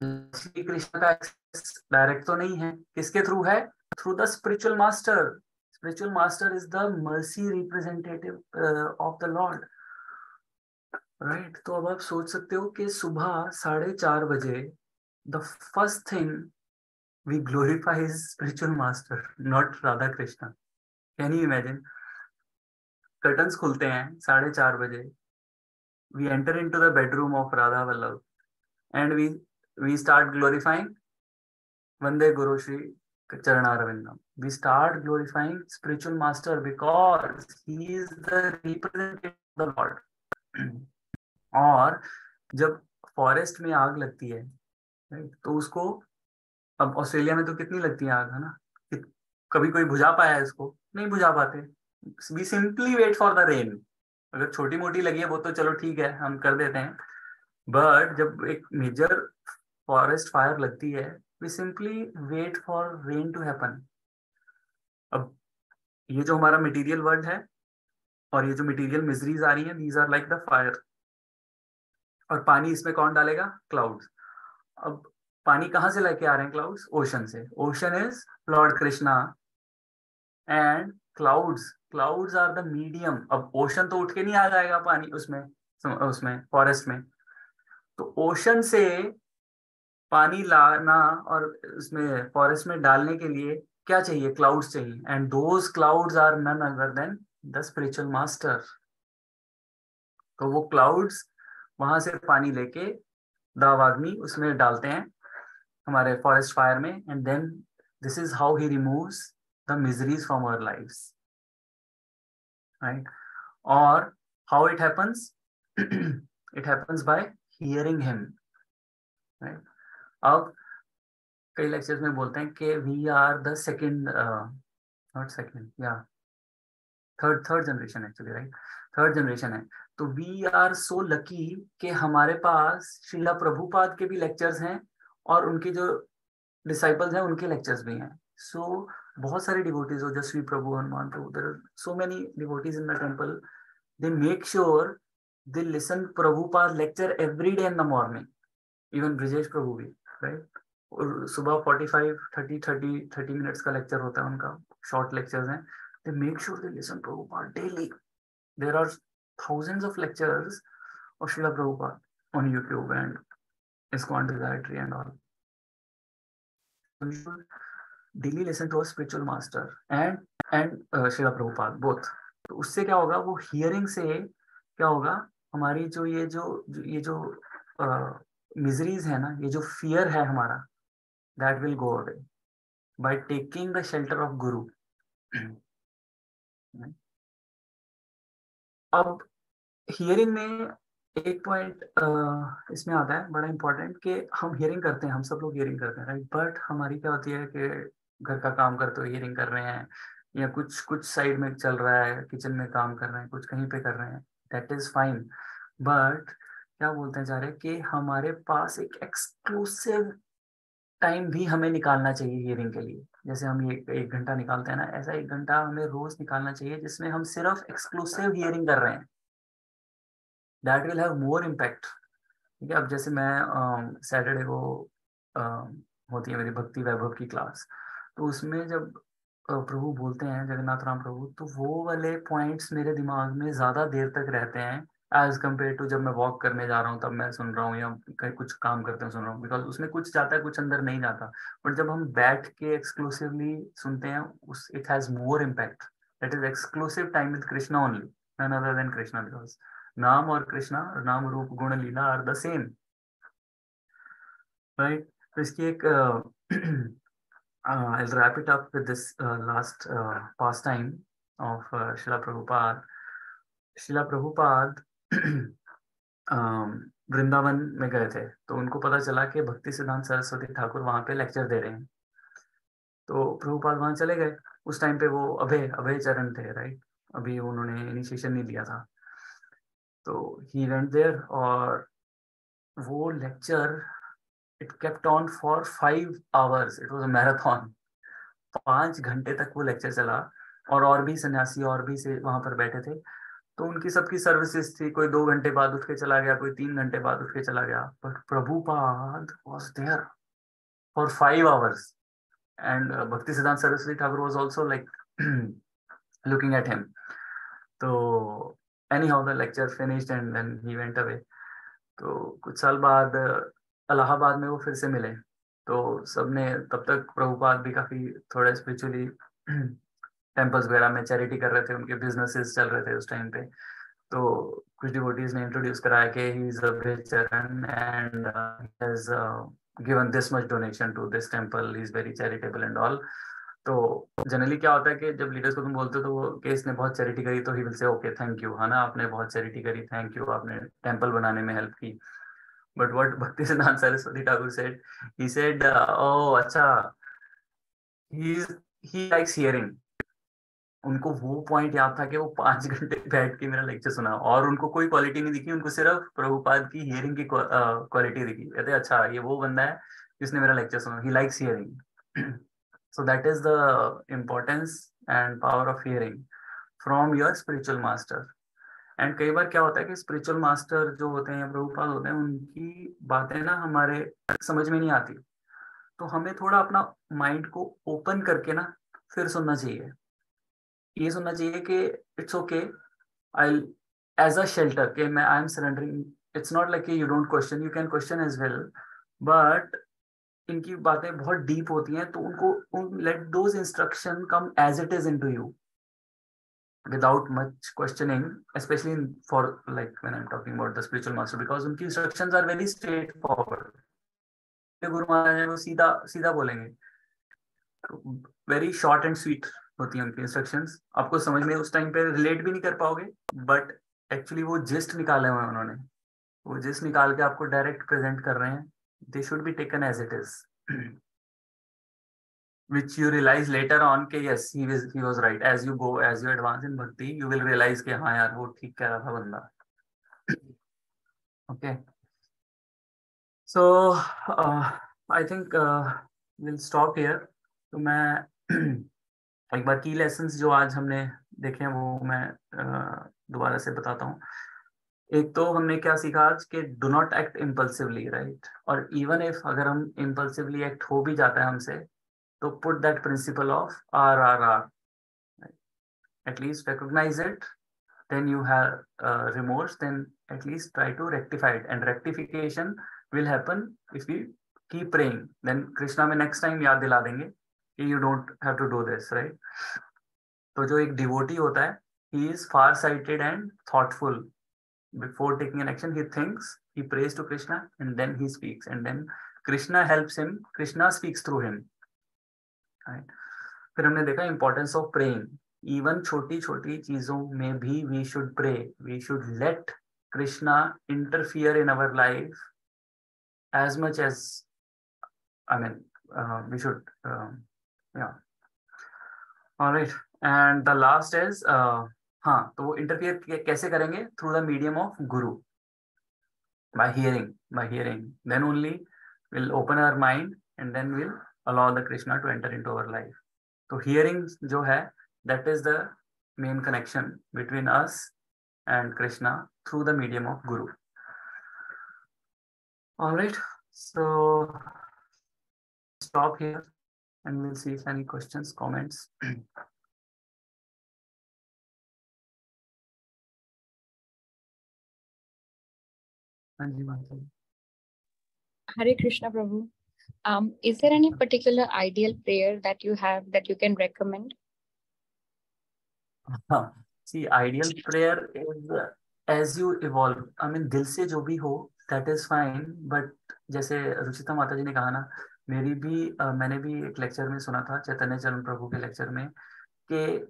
Speaker 1: Shri Krishna का एक्सेस डायरेक्ट तो नहीं है, किसके थ्रू है? Through the spiritual master. Spiritual master is the mercy representative of the Lord, right? तो अब आप सोच सकते हो कि सुबह 4:30 बजे the first thing we glorify his spiritual master, not Radha Krishna. Can you imagine? Curtains खुलते हैं 4:30 बजे, we enter into the bedroom of Radha Vallabh and we start glorifying Vande Guru Shri Charanarvindam. We start glorifying spiritual master because he is the representative of the Lord. और जब forest में आग लगती है, तो उसको, अब ऑस्ट्रेलिया में तो कितनी लगती है आग, है ना? कभी कोई बुझा पाया है इसको? नहीं बुझा पाते। We simply wait for the rain. अगर छोटी मोटी लगी है वो तो चलो ठीक है, हम कर देते हैं, बट जब एक मेजर फॉरेस्ट फायर लगती है, we simply wait for rain to happen. अब ये जो हमारा मटेरियल वर्ल्ड है और ये जो मटेरियल मिजरीज आ रही हैं, these are like the fire. और पानी इसमें कौन डालेगा? क्लाउड्स। अब पानी कहाँ से लेके आ रहे हैं क्लाउड्स? ओशन से। Ocean is lord Krishna and clouds are the medium. अब ओशन तो उठ के नहीं आ जाएगा पानी उसमें फॉरेस्ट में, तो ओशन से पानी लाना और उसमें फॉरेस्ट में डालने के लिए क्या चाहिए? क्लाउड्स चाहिए, and those clouds are none other than the spiritual master. तो वो क्लाउड्स वहां से पानी लेके दावाग्नि उसमें डालते हैं हमारे फॉरेस्ट फायर में, and then this is how he removes the miseries from our lives, right? और how it happens? It happens by hearing him, right? अब कई लेक्चर्स में बोलते हैं कि we are the second, not second, या third generation actually, right? Third generation है। तो वी आर सो लकी कि हमारे पास श्रीला प्रभुपाद के भी लेक्चर्स हैं और उनकी जो डिसाइपल्स हैं उनके लेक्चर्स भी हैं. सो बहुत सारे डिवोटीज हो, just Shri Prabhu, Hanuman Prabhu, there are so many devotees in the temple. They make sure they listen Prabhupada lecture every day in the morning. Even Brijesh Prabhu भी, right? और सुबह 30 minutes का lecture होता है उनका, short lectures हैं. They make sure they listen Prabhupada daily. There are thousands of lectures of Srila Prabhupada on YouTube and ISKCON Dietary and all. So you should daily listen to a spiritual master and Srila Prabhupada both. तो उससे क्या होगा, वो hearing से क्या होगा, हमारी जो ये जो मिजरीज है ना, ये जो फियर है हमारा, that will go away by taking the shelter of गुरु. अब हियरिंग में एक पॉइंट इसमें आता है बड़ा इंपॉर्टेंट, कि हम हियरिंग करते हैं, हम सब लोग हियरिंग करते हैं, राइट? बट हमारी क्या होती है कि घर का काम करते हुए हियरिंग कर रहे हैं, या कुछ साइड में चल रहा है, किचन में काम कर रहे हैं, कुछ कहीं पे कर रहे हैं, दैट इज फाइन. बट क्या बोलते हैं जा रहे हैं कि हमारे पास एक एक्सक्लूसिव टाइम भी हमें निकालना चाहिए हियरिंग के लिए. जैसे हम एक घंटा निकालते हैं ना, ऐसा 1 घंटा हमें रोज निकालना चाहिए जिसमें हम सिर्फ एक्सक्लूसिव हियरिंग कर रहे हैं. That will have more impact. ठीक है, अब जैसे मैं सैटरडे को होती है मेरी भक्ति वैभव की क्लास, तो उसमें जब प्रभु बोलते हैं, जगन्नाथ राम प्रभु, तो वो वाले पॉइंट्स मेरे दिमाग में ज्यादा देर तक रहते हैं एज कम्पेयर टू जब मैं वॉक करने जा रहा हूँ तब मैं सुन रहा हूँ, या कहीं कुछ काम करते हैं सुन रहा हूँ, बिकॉज उसमें कुछ जाता है कुछ अंदर नहीं जाता. बट जब हम बैठ के एक्सक्लूसिवली सुनते हैं, उस it has more impact. That is exclusive time with Krishna only, none other than Krishna, because नाम और कृष्णा, नाम रूप गुण लीला आर द सेम, राइट? तो इसकी एक I'll wrap it up with this last pastime of Srila Prabhupada. Srila Prabhupada Vrindavan में गए थे, तो उनको पता चला कि भक्ति सिद्धांत सरस्वती ठाकुर वहां पे लेक्चर दे रहे हैं. तो प्रभुपाद वहां चले गए. उस टाइम पे वो अभय चरण थे, राइट? अभी उन्होंने इनिशिएशन नहीं लिया था. तो ही वेंट देयर, और वो lecture it kept on for 5 hours. It was a marathon. 5 घंटे तक वो लेक्चर चला, और भी सन्यासी और भी से वहां पर बैठे थे. तो उनकी सबकी सर्विसेज थी, कोई 2 घंटे बाद उठ के चला गया, कोई 3 घंटे बाद उठ के चला गया. But Prabhupada was there for 5 hours, and Bhakti Siddhanta Saraswati Thakur was also like looking at him. So anyhow the lecture finished and then he went away. तो कुछ साल बाद इलाहाबाद में वो फिर से मिले, तो सबने, तब तक प्रभुपाद भी काफी थोड़ा स्पिरिचुअली टेम्पल्स वगैरह में चैरिटी कर रहे थे, उनके बिजनेसेस चल रहे थे उस टाइम पे. तो कुछ डिवोटीज ने इंट्रोड्यूस कराया कि ही is Abhay Charan and has given this much donation to this temple, he is very charitable and all. तो जनरली क्या होता है कि जब लीडर्स को तुम बोलते हो तो वो कि इसने बहुत चैरिटी करी, तो he will say okay thank you, है ना, आपने बहुत चैरिटी करी, थैंक यू, आपने टेम्पल बनाने में हेल्प की. But what Bhaktisiddhanta Saraswati Thakur said, he said, "Oh, अच्छा, he likes hearing." उनको वो पॉइंट याद था कि वो 5 घंटे बैठ के मेरा लेक्चर सुना, और उनको कोई क्वालिटी नहीं दिखी, उनको सिर्फ प्रभुपाद की हियरिंग की क्वालिटी दिखी. कहते अच्छा, ये वो बंदा है जिसने मेरा लेक्चर सुना. He likes hearing. So that is the importance and power of hearing from your spiritual master. And कई बार क्या होता है कि स्पिरिचुअल मास्टर जो होते हैं, प्रभुपाद होते हैं, उनकी बातें ना हमारे समझ में नहीं आती, तो हमें थोड़ा अपना माइंड को ओपन करके ना फिर सुनना चाहिए. ये सुनना चाहिए कि it's okay, I as a shelter, कि मैं I am surrendering. It's not like you don't question, you can question as well, but इनकी बातें बहुत डीप होती हैं, तो उनको let those instruction come as it is into you without much questioning, especially for like when I'm talking about the spiritual master, because उनकी instructions are very straightforward. Guru Maharaj वो सीधा सीधा बोलेंगे, very short and sweet होती हैं उनकी instructions. आपको समझ में उस टाइम पे relate भी नहीं कर पाओगे, but actually वो gist निकाले हुए हैं उन्होंने, वो gist निकाल के आपको direct present कर रहे हैं. They should be taken as it is. Which you realize later on कि yes, he was right. As you advance in bhakti, you will realize कि हाँ यार, वो ठीक कह रहा था बंदा. Okay. So I think will stop here. तो मैं एक बार की लेसन्स जो आज हमने देखे हैं वो मैं दोबारा से बताता हूँ। एक तो हमने क्या सीखा आज कि do not act impulsively, right. और इवन इफ अगर हम इम्पल्सिवली एक्ट हो भी जाता है हमसे, तो put that principle of RRR, at least recognize it, then you have remorse, then at least try to rectify it, and rectification will happen if we keep praying. Then Krishna में next time याद दिला देंगे कि you don't have to do this, right? तो जो एक devotee होता है, he is far sighted and thoughtful. Before taking an action, he thinks, he prays to Krishna, and then he speaks, and then Krishna helps him, Krishna speaks through him, right? फिर हमने देखा importance of praying. Even छोटी छोटी चीजों में भी we should pray. We should let Krishna interfere in our life as much as, I mean, we should, yeah. All right. And the last is, हाँ, तो वो interfere कैसे करेंगे? Through the medium of Guru. By hearing. Then only we'll open our mind, and then we'll allow the Krishna to enter into our life. So hearing जो है, that is the main connection between us and Krishna through the medium of Guru. All right, so stop here and we'll see if any questions, comments.
Speaker 5: Hare Krishna, Prabhu. Is there any particular ideal prayer that you have that you can recommend?
Speaker 1: See, ideal prayer is as you evolve. I mean, दिल से जो भी हो, that is fine. But जैसे रुचिता माता जी ने कहा ना, मैंने भी एक लेक्चर में सुना था, चैतन्य चरण प्रभु के लेक्चर में, कि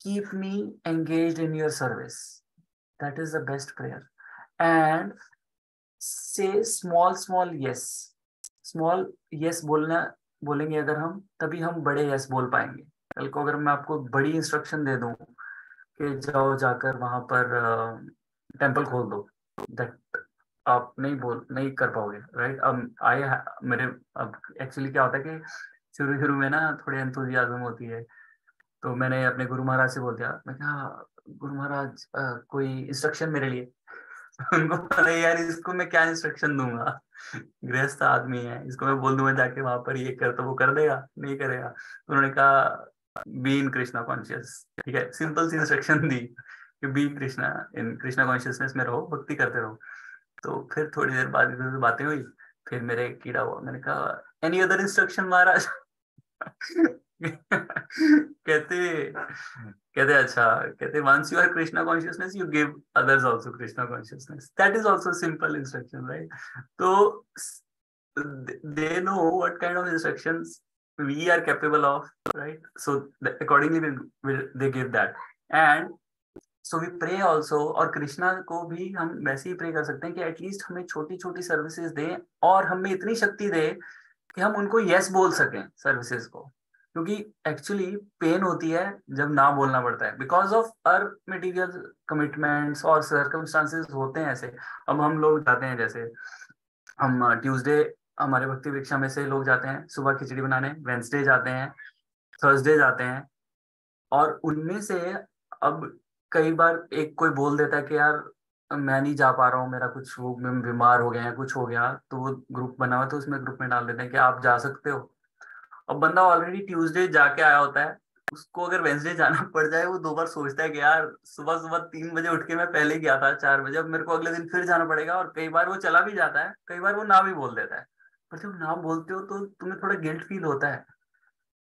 Speaker 1: keep me engaged in your service. That is the best prayer. And say small yes. Small yes बोलेंगे अगर हम, तभी हम बड़े yes बोल पाएंगे. कल को अगर मैं आपको बड़ी इंस्ट्रक्शन दे दूं कि जाओ जाकर वहां पर टेंपल खोल दो, दैट आप नहीं कर पाओगे, राइट। अब मेरे अब एक्चुअली क्या होता है कि शुरू में ना थोड़ी एंथुजियाज्म होती है, तो मैंने अपने गुरु महाराज से बोल दिया, मैं कहा गुरु महाराज कोई इंस्ट्रक्शन मेरे लिए। उनको पता है यार इसको मैं क्या इंस्ट्रक्शन दूंगा, गृहस्थ आदमी है, इसको मैं बोल दूंगा जाके वहां पर ये कर, तो वो कर देगा? नहीं करेगा। तो उन्होंने कहा बी इन कृष्णा कॉन्शियस, ठीक है, सिंपल सी इंस्ट्रक्शन दी कि बी इन कृष्णा कॉन्शियसनेस में रहो, भक्ति करते रहो। तो फिर थोड़ी देर बाद इधर से बातें हुई, फिर मेरे कीड़ा हुआ, मैंने कहा एनी अदर इंस्ट्रक्शन महाराज? कहते अच्छा, कहते once you are Krishna consciousness you give others also Krishna consciousness, that is also simple instruction, right? So they know what kind of instructions we are capable of, right? So accordingly they give that, and so we pray also. और कृष्णा को भी हम वैसे ही pray कर सकते हैं कि at least हमें छोटी छोटी सर्विसेज दें और हमें इतनी शक्ति दे कि हम उनको यस बोल सकें सर्विसेज को, क्योंकि एक्चुअली पेन होती है जब ना बोलना पड़ता है because of uh material commitments और सर्कमस्टांसेस होते हैं ऐसे। अब हम लोग जाते हैं, जैसे हम ट्यूसडे हमारे भक्ति वृक्षा में से लोग जाते हैं सुबह खिचड़ी बनाने, वेंसडे जाते हैं, थर्सडे जाते हैं, और उनमें से अब कई बार एक कोई बोल देता है कि यार मैं नहीं जा पा रहा हूँ, मेरा कुछ वो बीमार हो गया है, कुछ हो गया, तो वो ग्रुप बना हुआ, तो उसमें ग्रुप में डाल देते हैं कि आप जा सकते हो। अब बंदा ऑलरेडी ट्यूसडे जाके आया होता है, उसको अगर वेंसडे जाना पड़ जाए, वो 2 बार सोचता है कि यार सुबह 3 बजे उठ के मैं पहले गया था 4 बजे, अब मेरे को अगले दिन फिर जाना पड़ेगा। और कई बार वो चला भी जाता है, कई बार वो ना भी बोल देता है, पर जब ना बोलते हो तो तुम्हें थोड़ा गिल्ट फील होता है,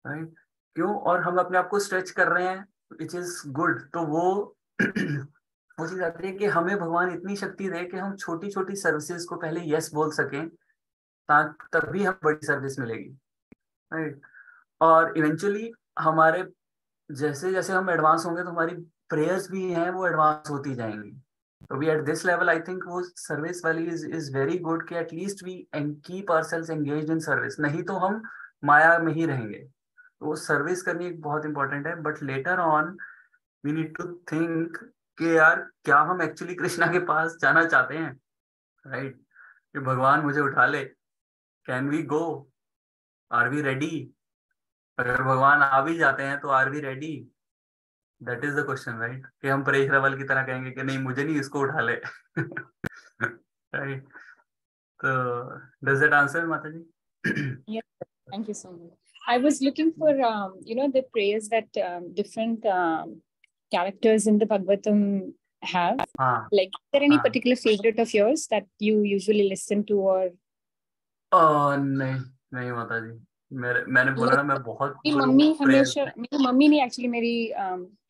Speaker 1: राइट? क्यों? और हम अपने आप को स्ट्रेच कर रहे हैं, विच इज गुड। तो वो चीज आती है कि हमें भगवान इतनी शक्ति दे कि हम छोटी छोटी सर्विसेज को पहले यस बोल सकें, तभी हम बड़ी सर्विस मिलेगी, राइट? और इवेंचुअली हमारे जैसे जैसे हम एडवांस होंगे तो हमारी प्रेयर्स भी हैं वो एडवांस होती जाएंगी। तो we at this level I think वो सर्विस वाली इज वेरी गुड कि at least we keep ourselves engaged in service, नहीं तो हम माया में ही रहेंगे। तो सर्विस करनी बहुत इंपॉर्टेंट है, but later on we need to think कि यार क्या हम एक्चुअली कृष्णा के पास जाना चाहते हैं, राइट? कि भगवान मुझे उठा ले, can we go? Are we ready? अगर भगवान आ भी जाते हैं तो are we ready? That is the question, right? कि हम परेश रावल की तरह कहेंगे कि नहीं मुझे नहीं, इसको उठा ले। राइट? तो डज दैट आंसर माता जी?
Speaker 5: Yes, thank you so much. I was looking for, the prayers that different characters in the Bhagavatam have.
Speaker 1: हाँ
Speaker 5: Like, is there any
Speaker 1: हाँ
Speaker 5: particular favorite of yours that you usually listen to, or?
Speaker 1: नहीं नहीं माता जी, मैंने बोला ना, मैं बहुत
Speaker 5: मेरी
Speaker 1: गुरु
Speaker 5: मम्मी
Speaker 1: प्रेयर।
Speaker 5: हमेशा, मेरी मम्मी नहीं, एक्चुअली मेरी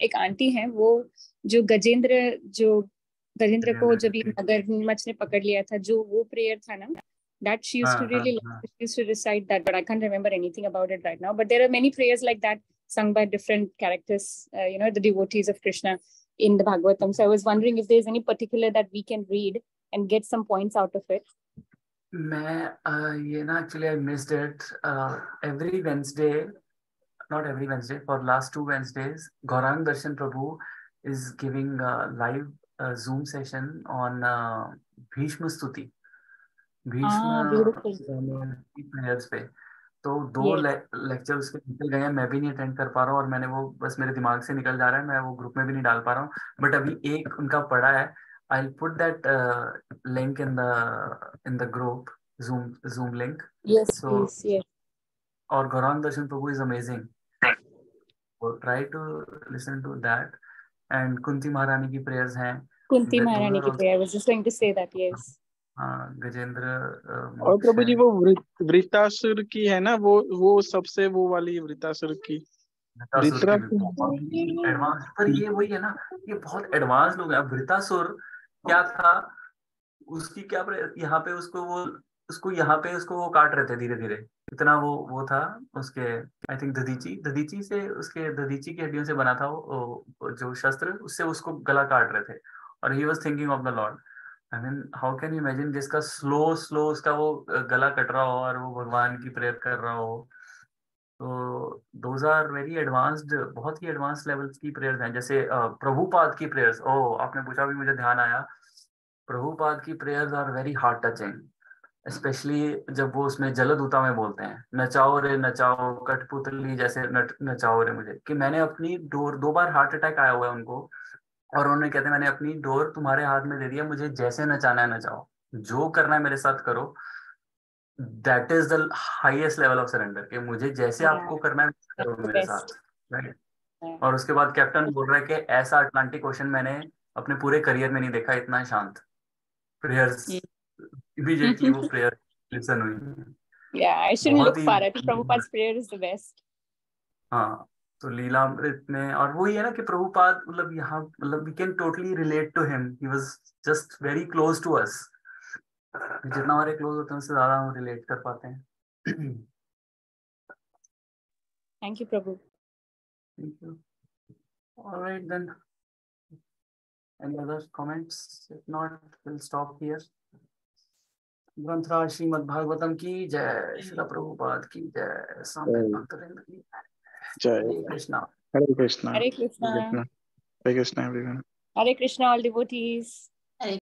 Speaker 5: एक आंटी हैं, वो जो गजेंद्र को जब ये मगरमच्छ ने पकड़ लिया था, जो वो प्रेयर था ना, that she used to really love. She used to recite that, but I can't remember anything about it right now. But there are many prayers like that sung by different characters, the devotees of Krishna in the Bhagavatam. So I was wondering if there's any particular that we can read and get some points out of it.
Speaker 1: मैं ये ना actually I missed it every Wednesday, not every Wednesday, for last 2 Wednesdays, Gaurang Darshan Prabhu is giving a live Zoom session on Bhishma Stuti, Bhishma
Speaker 5: Beautiful.
Speaker 1: की prayers पे। तो 2 lecture उसके निकल गए हैं, मैं भी नहीं अटेंड कर पा रहा हूँ, और मैंने वो बस मेरे दिमाग से निकल जा रहा है, मैं वो ग्रुप में भी नहीं डाल पा रहा हूँ, बट अभी एक उनका पढ़ा है। I will put that link in the group, Zoom link.
Speaker 5: Yes,
Speaker 1: So,
Speaker 5: please. Yes.
Speaker 1: और गौरांग दर्शन प्रभु is amazing. So try to listen to that. And Kunti महारानी की prayers हैं।
Speaker 5: Kunti Maharani की prayer. I was just going to say that. Yes.
Speaker 1: हाँ, गजेंद्र
Speaker 4: और प्रभु जी वो वृत्तासुर की है ना, वो सबसे वो वाली वृत्तासुर की
Speaker 1: एडवांस। पर ये वही है ना, ये बहुत एडवांस लोग हैं। वृत्तासुर क्या था, उसकी क्या यहाँ पे उसको वो काट रहे थे धीरे धीरे, इतना वो था उसके, आई थिंक दधीची से, उसके दधीची की हड्डियों से बना था वो जो शस्त्र, उससे उसको गला काट रहे थे, और he was thinking of the Lord. I mean how can you imagine, जिसका स्लो उसका वो गला कट रहा हो और वो भगवान की प्रेयर कर रहा हो। तो दोज आर वेरी एडवांस्ड, बहुत ही एडवांस लेवल्स की प्रेयर्स हैं। जैसे प्रभुपाद की प्रेयर्स, आपने पूछा भी, मुझे ध्यान आया, प्रभुपाद की prayers are very heart touching, especially जब वो उसमें जलदूता में बोलते हैं, नचाओ रे नचाओ कठपुतली जैसे नचाओ रे मुझे, कि मैंने अपनी डोर, 2 बार हार्ट अटैक आया हुआ है उनको, और उन्होंने कहते हैं मैंने अपनी डोर तुम्हारे हाथ में दे दिया, मुझे जैसे नचाना है नचाओ, जो करना है मेरे साथ करो। That is the highest level of surrender, कि मुझे जैसे आपको करना है करो मेरे साथ, राइट? और उसके बाद कैप्टन बोल रहा है कि ऐसा अटलांटिक ओशन मैंने अपने पूरे करियर में नहीं देखा, इतना शांत। प्रेयर्स इमीडिएटली वो प्रेयर लिसन हुई।
Speaker 5: Yeah, I shouldn't look far. I think Prabhupada's prayer is the best.
Speaker 1: हाँ, तो लीलामृत में, और वही है ना कि प्रभुपाद मतलब यहाँ, मतलब we can totally relate to him, he was just very close to us. जितना हमारे क्लोज होते हैं उससे ज्यादा हम रिलेट कर पाते हैं।
Speaker 5: Thank you, Prabhu.
Speaker 1: Thank you. All right then. Any other comments? If not, we'll stop here. ग्रंथराज Shrimad Bhagavatam की जय, श्रील प्रभुपाद की जय, सांप्रदायिक भक्तवृंद की जय। हरे कृष्णा।
Speaker 4: हरे कृष्णा।
Speaker 5: Hare Krishna.
Speaker 4: हरे Krishna everyone.
Speaker 5: Hare Krishna, all devotees.